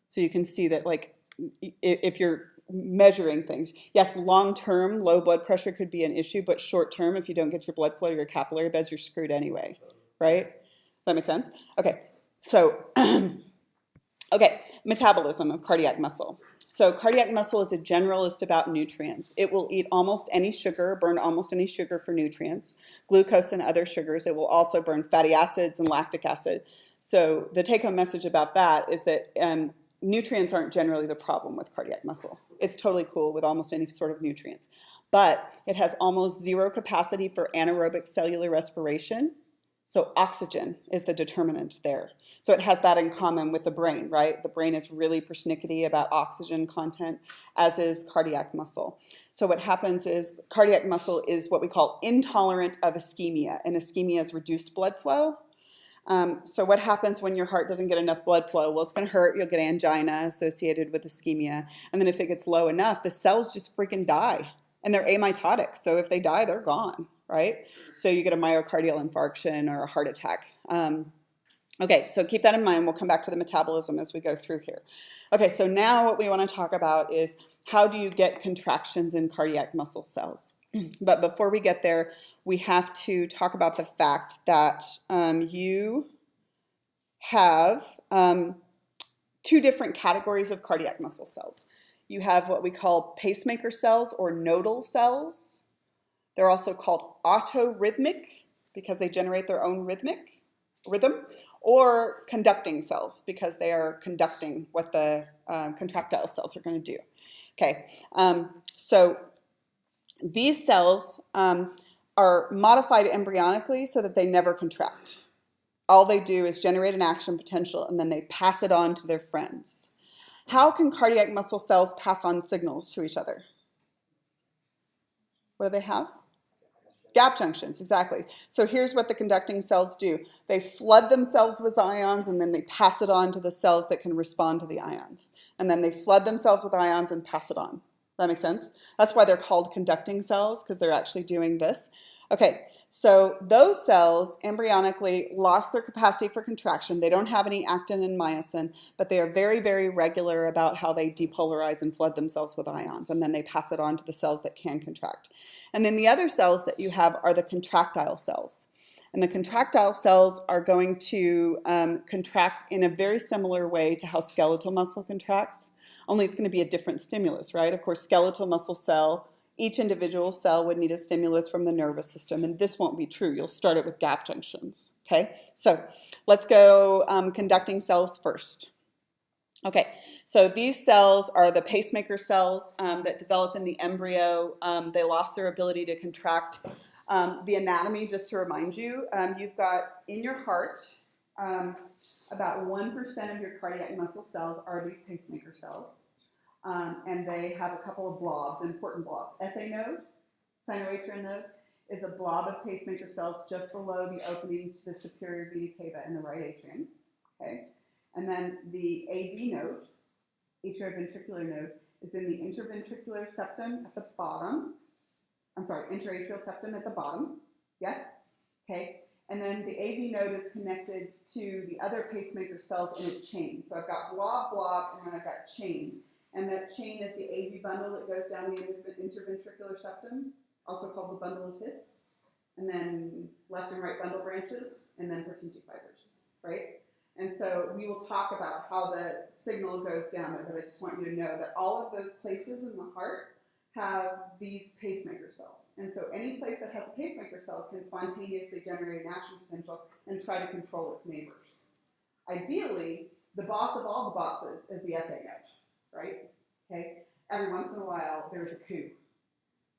So you can see that, like, if you're measuring things, yes, long-term low blood pressure could be an issue, but short-term, if you don't get your blood flow to your capillary beds, you're screwed anyway, right? Does that make sense? Okay, so, okay, metabolism of cardiac muscle. So cardiac muscle is a generalist about nutrients. It will eat almost any sugar, burn almost any sugar for nutrients, glucose and other sugars. It will also burn fatty acids and lactic acid. So the take-home message about that is that nutrients aren't generally the problem with cardiac muscle. It's totally cool with almost any sort of nutrients. But it has almost zero capacity for anaerobic cellular respiration. So oxygen is the determinant there. So it has that in common with the brain, right? The brain is really persnickety about oxygen content, as is cardiac muscle. So what happens is cardiac muscle is what we call intolerant of ischemia, and ischemia is reduced blood flow. So what happens when your heart doesn't get enough blood flow? Well, it's going to hurt. You'll get angina associated with ischemia. And then if it gets low enough, the cells just freaking die. And they're amitotic. So if they die, they're gone, right? So you get a myocardial infarction or a heart attack. Okay, so keep that in mind. We'll come back to the metabolism as we go through here. Okay, so now what we want to talk about is how do you get contractions in cardiac muscle cells? But before we get there, we have to talk about the fact that you have two different categories of cardiac muscle cells. You have what we call pacemaker cells or nodal cells. They're also called autorhythmic because they generate their own rhythm, or conducting cells because they are conducting what the contractile cells are going to do. Okay, so these cells are modified embryonically so that they never contract. All they do is generate an action potential and then they pass it on to their friends. How can cardiac muscle cells pass on signals to each other? What do they have? Gap junctions, exactly. So here's what the conducting cells do. They flood themselves with ions and then they pass it on to the cells that can respond to the ions. And then they flood themselves with ions and pass it on. That makes sense? That's why they're called conducting cells, because they're actually doing this. Okay, so those cells embryonically lost their capacity for contraction. They don't have any actin and myosin, but they are very, very regular about how they depolarize and flood themselves with ions, and then they pass it on to the cells that can contract. And then the other cells that you have are the contractile cells. And the contractile cells are going to contract in a very similar way to how skeletal muscle contracts, only it's going to be a different stimulus, right? Of course, skeletal muscle cell, each individual cell would need a stimulus from the nervous system, and this won't be true. You'll start it with gap junctions, okay? So let's go conducting cells first. Okay, so these cells are the pacemaker cells that develop in the embryo. They lost their ability to contract. The anatomy, just to remind you, you've got in your heart, about 1% of your cardiac muscle cells are these pacemaker cells. And they have a couple of blobs, important blobs. SA node, sinoatrial node, is a blob of pacemaker cells just below the opening to the superior vena cava in the right atrium. Okay, and then the AV node, atrioventricular node, is in the interventricular septum at the bottom. I'm sorry, interatrial septum at the bottom. Yes? Okay. And then the AV node is connected to the other pacemaker cells in a chain. So I've got blob, blob, and then I've got chain. And that chain is the AV bundle that goes down the interventricular septum, also called the bundle of Phys. And then left and right bundle branches, and then Purkinje fibers, right? And so we will talk about how the signal goes down there, but I just want you to know that all of those places in the heart have these pacemaker cells. And so any place that has a pacemaker cell can spontaneously generate an action potential and try to control its neighbors. Ideally, the boss of all the bosses is the SA node, right? Okay. Every once in a while, there's a coup.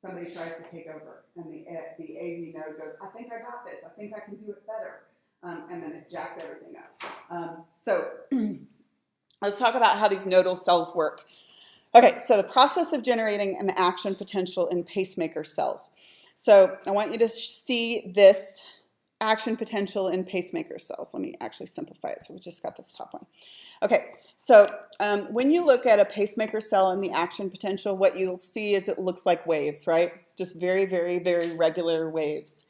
Somebody tries to take over, and the AV node goes, I think I got this. I think I can do it better. And then it jacks everything up. So let's talk about how these nodal cells work. Okay, so the process of generating an action potential in pacemaker cells. So I want you to see this action potential in pacemaker cells. Let me actually simplify it. So we just got this top one. Okay, so when you look at a pacemaker cell and the action potential, what you'll see is it looks like waves, right? Just very, very, very regular waves.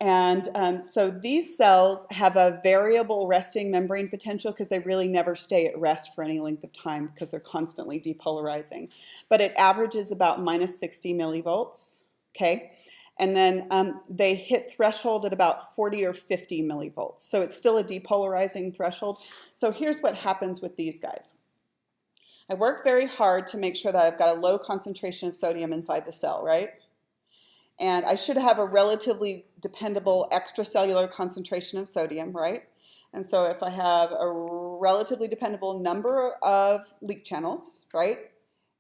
And so these cells have a variable resting membrane potential because they really never stay at rest for any length of time because they're constantly depolarizing. But it averages about minus 60 millivolts, okay? And then they hit threshold at about 40 or 50 millivolts. So it's still a depolarizing threshold. So here's what happens with these guys. I work very hard to make sure that I've got a low concentration of sodium inside the cell, right? And I should have a relatively dependable extracellular concentration of sodium, right? And so if I have a relatively dependable number of leak channels, right,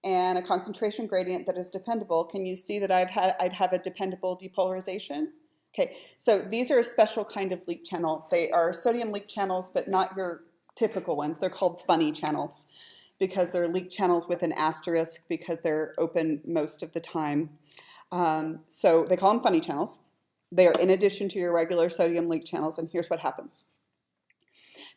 and a concentration gradient that is dependable, can you see that I'd have a dependable depolarization? Okay, so these are a special kind of leak channel. They are sodium leak channels, but not your typical ones. They're called funny channels because they're leak channels with an asterisk because they're open most of the time. So they call them funny channels. They are in addition to your regular sodium leak channels, and here's what happens.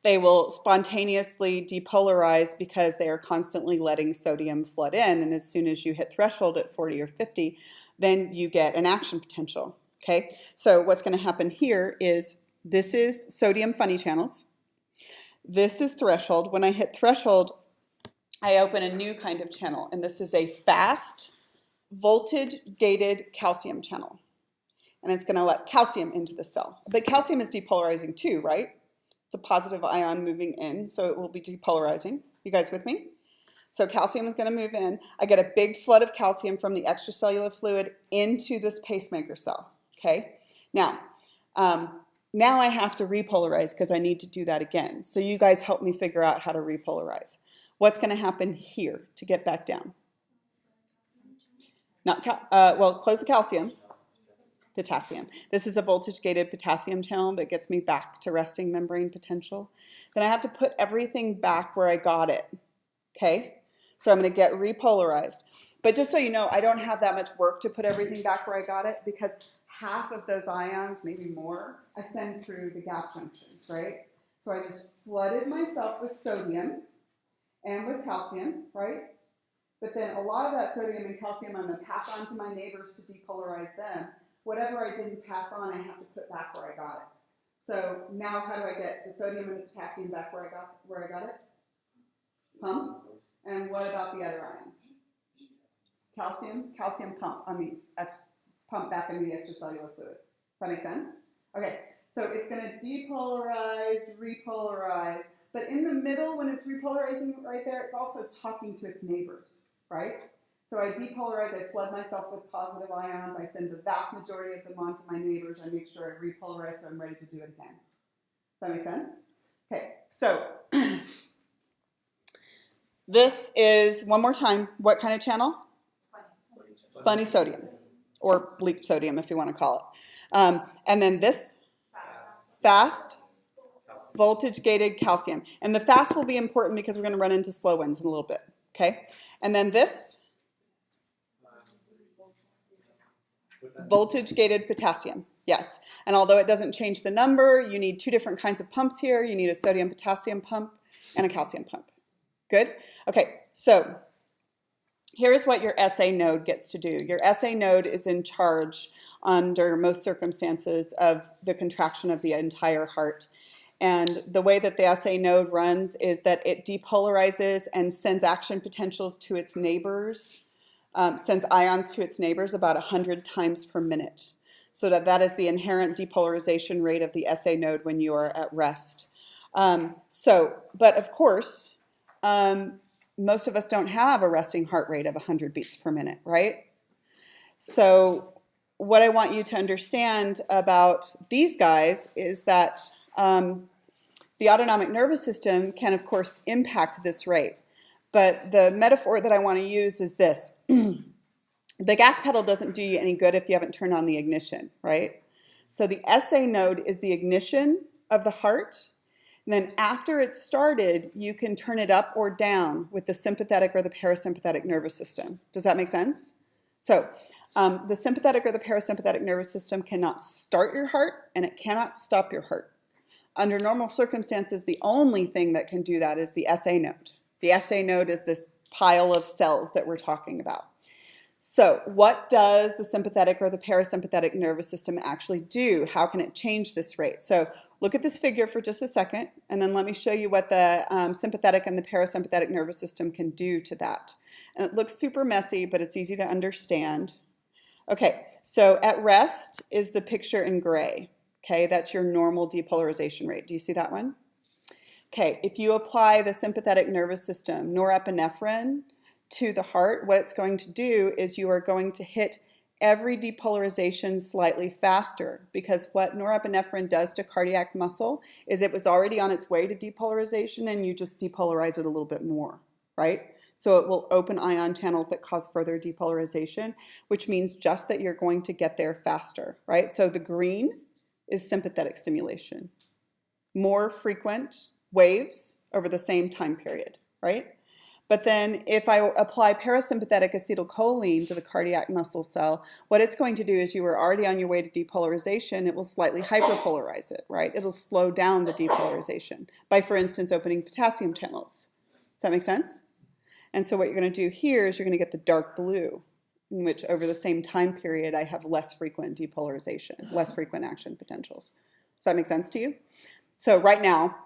They will spontaneously depolarize because they are constantly letting sodium flood in, and as soon as you hit threshold at 40 or 50, then you get an action potential, okay? So what's going to happen here is this is sodium funny channels. This is threshold. When I hit threshold, I open a new kind of channel, and this is a fast voltage-gated calcium channel. And it's going to let calcium into the cell. But calcium is depolarizing too, right? It's a positive ion moving in, so it will be depolarizing. You guys with me? So calcium is going to move in. I get a big flood of calcium from the extracellular fluid into this pacemaker cell, okay? Now I have to repolarize because I need to do that again. So you guys help me figure out how to repolarize. What's going to happen here to get back down? Close the calcium. Potassium. This is a voltage-gated potassium channel that gets me back to resting membrane potential. Then I have to put everything back where I got it, okay? So I'm going to get repolarized. But just so you know, I don't have that much work to put everything back where I got it because half of those ions, maybe more, ascend through the gap junctions, right? So I just flooded myself with sodium and with calcium, right? But then a lot of that sodium and calcium I'm going to pass on to my neighbors to depolarize them. Whatever I didn't pass on, I have to put back where I got it. So now how do I get the sodium and the potassium back where I got it? Pump. And what about the other ion? Calcium pump on the pump back into the extracellular fluid. Does that make sense? Okay, So it's going to depolarize, repolarize. But in the middle, when it's repolarizing right there, it's also talking to its neighbors, right? So I depolarize, I flood myself with positive ions, I send the vast majority of them on to my neighbors, I make sure I repolarize so I'm ready to do it again. Does that make sense? Okay, so this is, one more time, what kind of channel? Funny sodium, or bleak sodium if you want to call it. And then this, fast voltage gated calcium. And the fast will be important because we're going to run into slow ones in a little bit, okay? And then this, voltage gated potassium, yes. And although it doesn't change the number, you need two different kinds of pumps here. You need a sodium potassium pump and a calcium pump. Good? Okay, so here's what your SA node gets to do. Your SA node is in charge under most circumstances of the contraction of the entire heart. And the way that the SA node runs is that it depolarizes and sends action potentials to its neighbors, sends ions to its neighbors about 100 times per minute. So that is the inherent depolarization rate of the SA node when you are at rest. But of course, most of us don't have a resting heart rate of 100 beats per minute, right? So what I want you to understand about these guys is that the autonomic nervous system can, of course, impact this rate. But the metaphor that I want to use is this. The gas pedal doesn't do you any good if you haven't turned on the ignition, right? So the SA node is the ignition of the heart. And then after it's started, you can turn it up or down with the sympathetic or the parasympathetic nervous system. Does that make sense? So the sympathetic or the parasympathetic nervous system cannot start your heart and it cannot stop your heart. Under normal circumstances, the only thing that can do that is the SA node. The SA node is this pile of cells that we're talking about. So what does the sympathetic or the parasympathetic nervous system actually do? How can it change this rate? So look at this figure for just a second, and then let me show you what the sympathetic and the parasympathetic nervous system can do to that. And it looks super messy, but it's easy to understand. Okay, so at rest is the picture in gray. Okay, that's your normal depolarization rate. Do you see that one? Okay, if you apply the sympathetic nervous system, norepinephrine, to the heart, what it's going to do is you are going to hit every depolarization slightly faster, because what norepinephrine does to cardiac muscle is it was already on its way to depolarization and you just depolarize it a little bit more, right? So it will open ion channels that cause further depolarization, which means just that you're going to get there faster, right? So the green is sympathetic stimulation. More frequent waves over the same time period, right? But then if I apply parasympathetic acetylcholine to the cardiac muscle cell, what it's going to do is you are already on your way to depolarization, it will slightly hyperpolarize it, right? It'll slow down the depolarization by, for instance, opening potassium channels. Does that make sense? And so what you're going to do here is you're going to get the dark blue, in which over the same time period I have less frequent depolarization, less frequent action potentials. Does that make sense to you? So right now,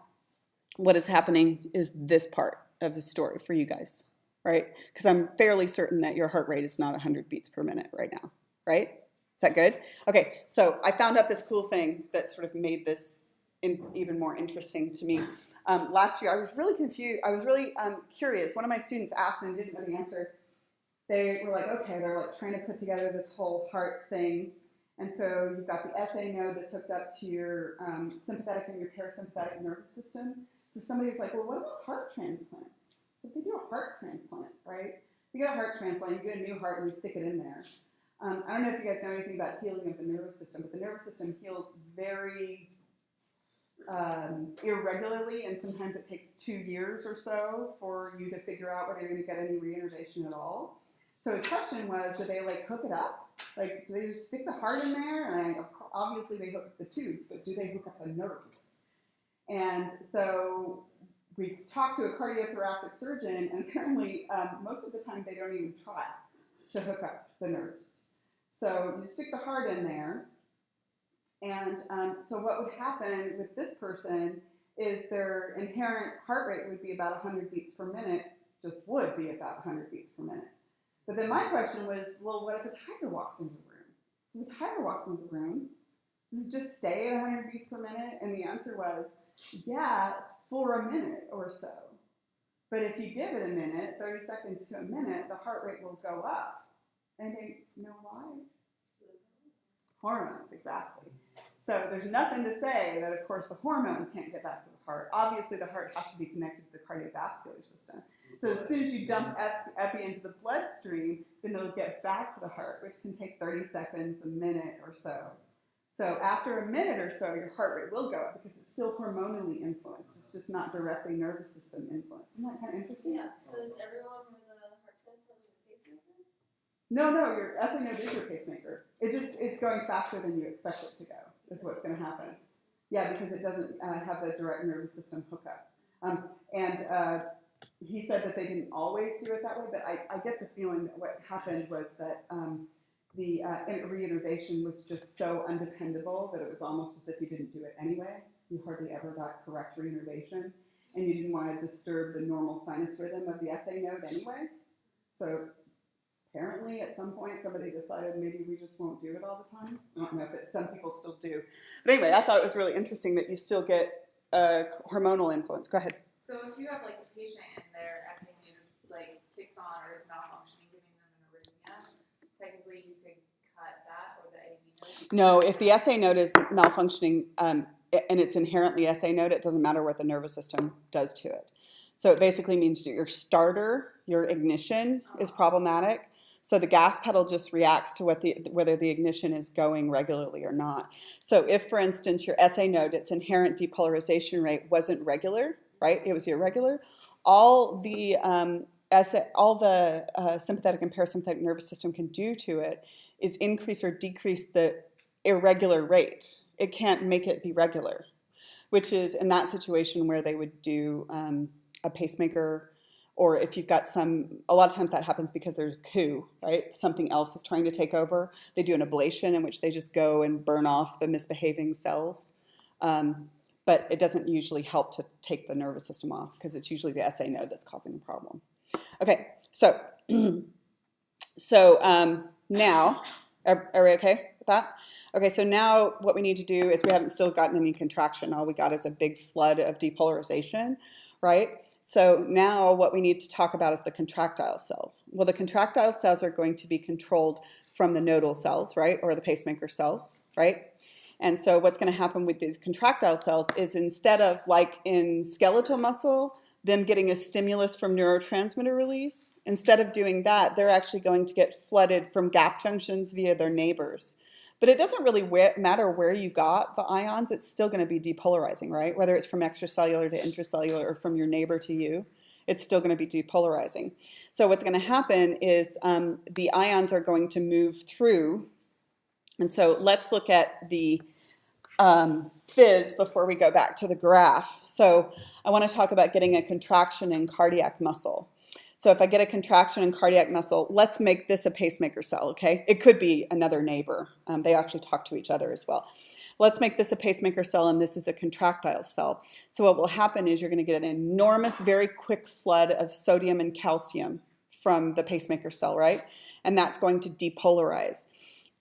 what is happening is this part of the story for you guys, right? Because I'm fairly certain that your heart rate is not 100 beats per minute right now, right? Is that good? Okay, so I found out this cool thing that sort of made this even more interesting to me. Last year, I was really confused. I was really curious. One of my students asked me and didn't know the answer. They were like, okay, they're like trying to put together this whole heart thing. And so you've got the SA node that's hooked up to your sympathetic and your parasympathetic nervous system. So somebody was like, well, what about heart transplants? So if they do a heart transplant, right? You get a heart transplant, you get a new heart and you stick it in there. I don't know if you guys know anything about healing of the nervous system, but the nervous system heals very irregularly, and sometimes it takes 2 years or so for you to figure out whether you're going to get any reinnervation at all. So his question was, do they like hook it up? Like, do they just stick the heart in there? And obviously they hook up the tubes, but do they hook up the nerves? And so we talked to a cardiothoracic surgeon, and apparently most of the time they don't even try to hook up the nerves. So you stick the heart in there, and so what would happen with this person is their inherent heart rate would be about 100 beats per minute, just would be about 100 beats per minute. But then my question was, well, what if a tiger walks into the room? So the tiger walks into the room, Does it just stay at 100 beats per minute? And the answer was, yeah, for a minute or so. But if you give it a minute, 30 seconds to a minute, the heart rate will go up. And they know why? Hormones, exactly. So there's nothing to say that, of course, the hormones can't get back to the heart. Obviously, the heart has to be connected to the cardiovascular system. So as soon as you dump epi into the bloodstream, then it'll get back to the heart, which can take 30 seconds, a minute or so. So after a minute or so, your heart rate will go up because it's still hormonally influenced. It's just not directly nervous system influenced. Isn't that kind of interesting? Yeah, so is everyone with a heart transplant with a pacemaker? No, your SA node is your pacemaker. It's going faster than you expect it to go, is what's going to happen. Yeah, because it doesn't have the direct nervous system hookup. He said that they didn't always do it that way, but I get the feeling that what happened was that the reinnervation was just so undependable that it was almost as if you didn't do it anyway. You hardly ever got correct reinnervation, and you didn't want to disturb the normal sinus rhythm of the SA node anyway. So apparently at some point somebody decided maybe we just won't do it all the time. I don't know if some people still do. But anyway, I thought it was really interesting that you still get hormonal influence. Go ahead. So if you have like a patient and their SA node like kicks on or is malfunctioning, giving them an arrhythmia, technically you could cut that or the AV node? No, if the SA node is malfunctioning and it's inherently SA node, it doesn't matter what the nervous system does to it. So it basically means that your starter, your ignition is problematic. So the gas pedal just reacts to whether the ignition is going regularly or not. So if, for instance, your SA node, its inherent depolarization rate wasn't regular, right? It was irregular. All the sympathetic and parasympathetic nervous system can do to it is increase or decrease the irregular rate. It can't make it be regular, which is in that situation where they would do a pacemaker, or if you've got a lot of times that happens because there's a coup, right? Something else is trying to take over. They do an ablation in which they just go and burn off the misbehaving cells. But it doesn't usually help to take the nervous system off because it's usually the SA node that's causing the problem. Okay, so now, are we okay with that? Okay, so now what we need to do is we haven't still gotten any contraction. All we got is a big flood of depolarization, right? So now what we need to talk about is the contractile cells. Well, the contractile cells are going to be controlled from the nodal cells, right, or the pacemaker cells, right? And so what's going to happen with these contractile cells is instead of like in skeletal muscle, them getting a stimulus from neurotransmitter release, instead of doing that, they're actually going to get flooded from gap junctions via their neighbors. But it doesn't really matter where you got the ions, it's still going to be depolarizing, right? Whether it's from extracellular to intracellular or from your neighbor to you, it's still going to be depolarizing. So what's going to happen is the ions are going to move through. And so let's look at the Phys before we go back to the graph. So I want to talk about getting a contraction in cardiac muscle. So if I get a contraction in cardiac muscle, let's make this a pacemaker cell, okay? It could be another neighbor. They actually talk to each other as well. Let's make this a pacemaker cell, and this is a contractile cell. So what will happen is you're going to get an enormous, very quick flood of sodium and calcium from the pacemaker cell, right? And that's going to depolarize.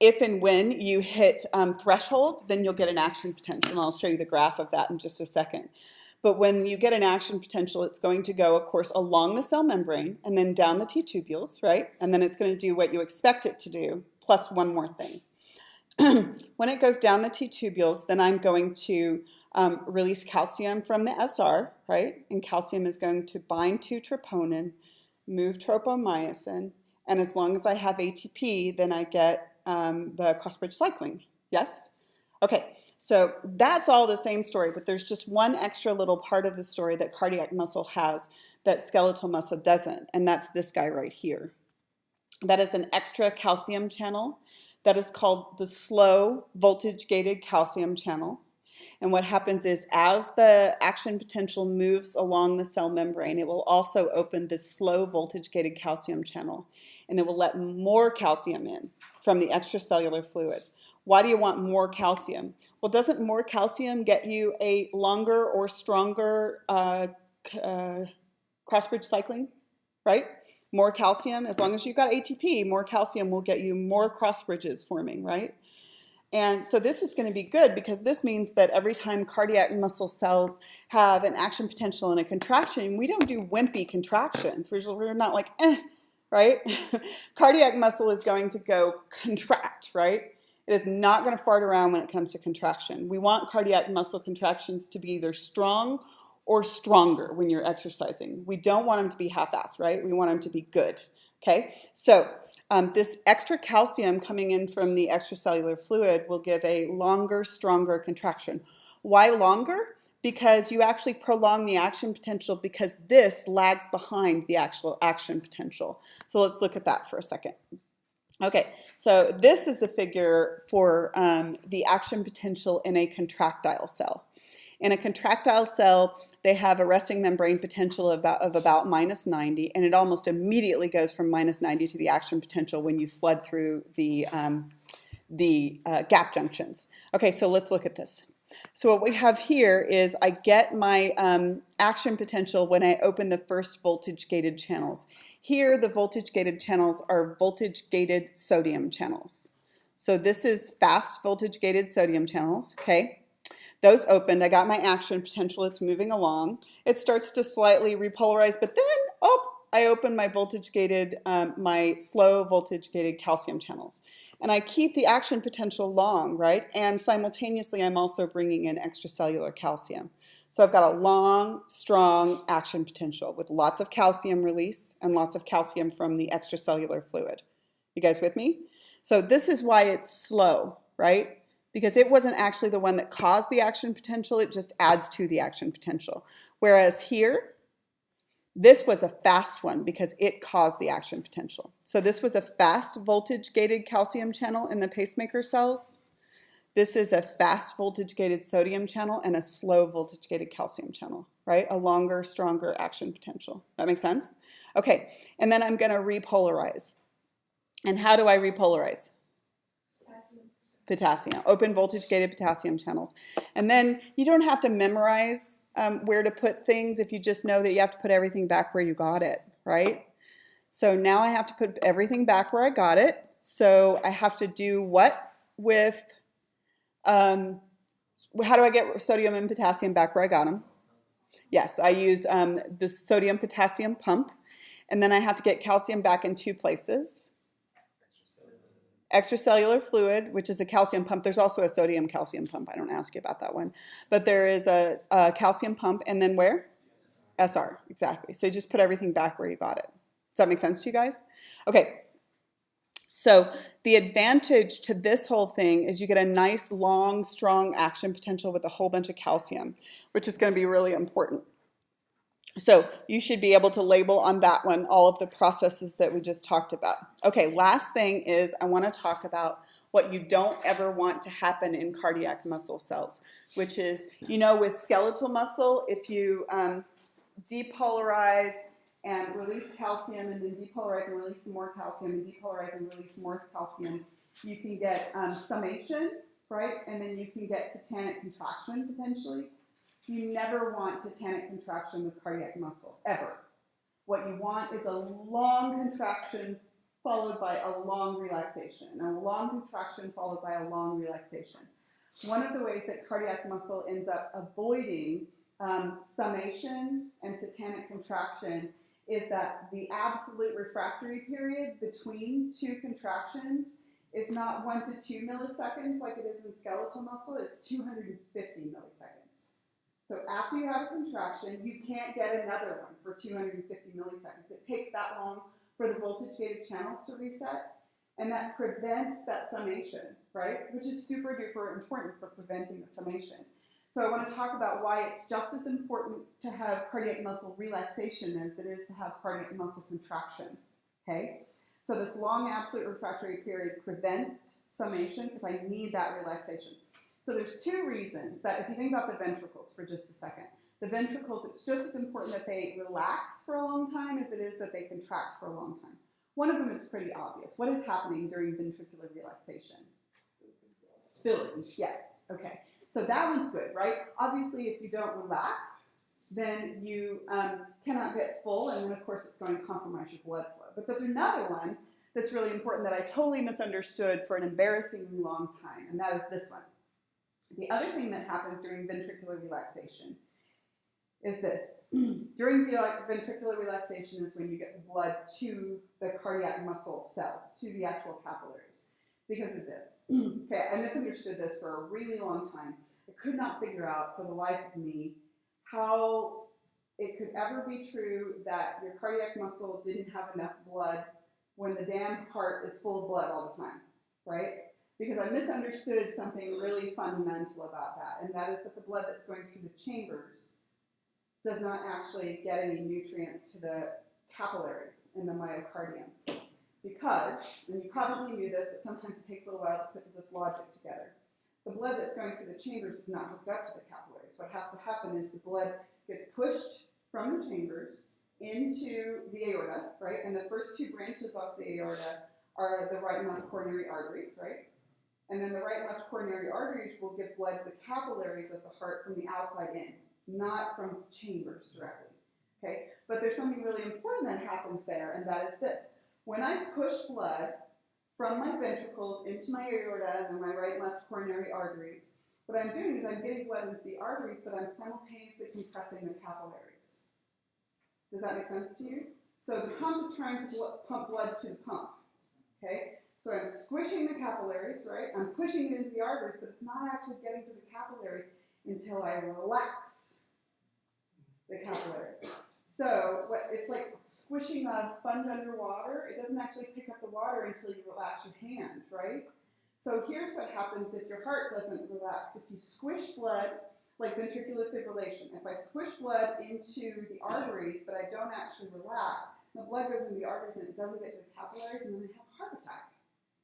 If and when you hit threshold, then you'll get an action potential, and I'll show you the graph of that in just a second. But when you get an action potential, it's going to go, of course, along the cell membrane and then down the T-tubules, right? And then it's going to do what you expect it to do, plus one more thing. When it goes down the T-tubules, then I'm going to release calcium from the SR, right? And calcium is going to bind to troponin, move tropomyosin, and as long as I have ATP, then I get the cross-bridge cycling. Yes? Okay, so that's all the same story, but there's just one extra little part of the story that cardiac muscle has that skeletal muscle doesn't, and that's this guy right here. That is an extra calcium channel that is called the slow voltage-gated calcium channel. And what happens is as the action potential moves along the cell membrane, it will also open this slow voltage-gated calcium channel, and it will let more calcium in from the extracellular fluid. Why do you want more calcium? Well, doesn't more calcium get you a longer or stronger cross-bridge cycling, right? More calcium, as long as you've got ATP, more calcium will get you more cross bridges forming, right? And so this is going to be good because this means that every time cardiac muscle cells have an action potential and a contraction, we don't do wimpy contractions. We're not like, right? Cardiac muscle is going to go contract, right? It is not going to fart around when it comes to contraction. We want cardiac muscle contractions to be either strong or stronger when you're exercising. We don't want them to be half-assed, right? We want them to be good, okay? So this extra calcium coming in from the extracellular fluid will give a longer, stronger contraction. Why longer? Because you actually prolong the action potential because this lags behind the actual action potential. So let's look at that for a second. Okay, so this is the figure for the action potential in a contractile cell. In a contractile cell, they have a resting membrane potential of about minus 90, and it almost immediately goes from minus 90 to the action potential when you flood through the gap junctions. Okay, so let's look at this. So what we have here is I get my action potential when I open the first voltage-gated channels. Here, the voltage-gated channels are voltage-gated sodium channels. So this is fast voltage-gated sodium channels, okay? Those opened, I got my action potential, it's moving along. It starts to slightly repolarize, but then, I open my voltage-gated, my slow voltage-gated calcium channels. And I keep the action potential long, right? And simultaneously, I'm also bringing in extracellular calcium. So I've got a long, strong action potential with lots of calcium release and lots of calcium from the extracellular fluid. You guys with me? So this is why it's slow, right? Because it wasn't actually the one that caused the action potential, it just adds to the action potential. Whereas here, this was a fast one because it caused the action potential. So this was a fast voltage-gated calcium channel in the pacemaker cells. This is a fast voltage-gated sodium channel and a slow voltage-gated calcium channel, right? A longer, stronger action potential. That makes sense? Okay, and then I'm gonna repolarize. And how do I repolarize? Potassium, open voltage-gated potassium channels. And then you don't have to memorize where to put things if you just know that you have to put everything back where you got it, right? So now I have to put everything back where I got it. So I have to do what with, how do I get sodium and potassium back where I got them? Yes, I use the sodium potassium pump. And then I have to get calcium back in two places. Extracellular fluid, which is a calcium pump. There's also a sodium calcium pump. I don't ask you about that one. But there is a calcium pump, and then where? SR, exactly. So you just put everything back where you got it. Does that make sense to you guys? Okay. So the advantage to this whole thing is you get a nice, long, strong action potential with a whole bunch of calcium, which is going to be really important. So you should be able to label on that one all of the processes that we just talked about. Okay, last thing is I want to talk about what you don't ever want to happen in cardiac muscle cells, which is, you know, with skeletal muscle, if you depolarize and release calcium and then depolarize and release some more calcium and depolarize and release more calcium, you can get summation, right? And then you can get tetanic contraction potentially. You never want tetanic contraction with cardiac muscle, ever. What you want is a long contraction followed by a long relaxation, and a long contraction followed by a long relaxation. One of the ways that cardiac muscle ends up avoiding summation and tetanic contraction is that the absolute refractory period between two contractions is not 1 to 2 milliseconds like it is in skeletal muscle, it's 250 milliseconds. So after you have a contraction, you can't get another one for 250 milliseconds. It takes that long for the voltage-gated channels to reset, and that prevents that summation, right? Which is super duper important for preventing the summation. So I want to talk about why it's just as important to have cardiac muscle relaxation as it is to have cardiac muscle contraction, okay? So this long absolute refractory period prevents summation because I need that relaxation. So there's two reasons that if you think about the ventricles for just a second, the ventricles, it's just as important that they relax for a long time as it is that they contract for a long time. One of them is pretty obvious. What is happening during ventricular relaxation? Filling, yes, okay. So that one's good, right? Obviously, if you don't relax, then you cannot get full, and then of course it's going to compromise your blood flow. But there's another one that's really important that I totally misunderstood for an embarrassingly long time, and that is this one. The other thing that happens during ventricular relaxation is this. During ventricular relaxation is when you get the blood to the cardiac muscle cells, to the actual capillaries, because of this. Okay, I misunderstood this for a really long time. I could not figure out for the life of me how it could ever be true that your cardiac muscle didn't have enough blood when the damn heart is full of blood all the time, right? Because I misunderstood something really fundamental about that, and that is that the blood that's going through the chambers does not actually get any nutrients to the capillaries in the myocardium. Because, and you probably knew this, but sometimes it takes a little while to put this logic together, the blood that's going through the chambers is not hooked up to the capillaries. What has to happen is the blood gets pushed from the chambers into the aorta, right? And the first two branches off the aorta are the right and left coronary arteries, right? And then the right and left coronary arteries will give blood to the capillaries of the heart from the outside in, not from chambers directly, okay? But there's something really important that happens there, and that is this. When I push blood from my ventricles into my aorta and my right and left coronary arteries, what I'm doing is I'm getting blood into the arteries, but I'm simultaneously compressing the capillaries. Does that make sense to you? So the pump is trying to pump blood to the pump, okay? So I'm squishing the capillaries, right? I'm pushing it into the arteries, but it's not actually getting to the capillaries until I relax the capillaries. So it's like squishing a sponge underwater. It doesn't actually pick up the water until you relax your hand, right? So here's what happens if your heart doesn't relax. If you squish blood, like ventricular fibrillation, if I squish blood into the arteries, but I don't actually relax, the blood goes into the arteries and it doesn't get to the capillaries, and then they have a heart attack,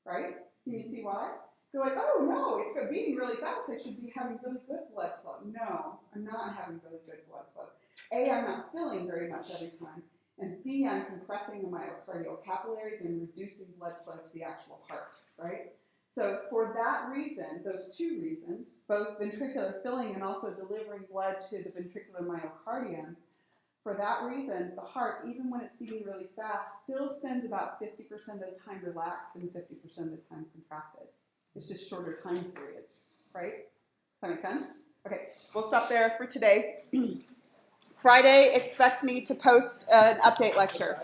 right? Can you see why? You're like, oh no, it's beating really fast. I should be having really good blood flow. No, I'm not having really good blood flow. A, I'm not feeling very much every time, and B, I'm compressing the myocardial capillaries and reducing blood flow to the actual heart, right? So for that reason, those two reasons, both ventricular filling and also delivering blood to the ventricular myocardium, for that reason, the heart, even when it's beating really fast, still spends about 50% of the time relaxed and 50% of the time contracted. It's just shorter time periods, right? That makes sense? Okay, we'll stop there for today. Friday, expect me to post an update lecture.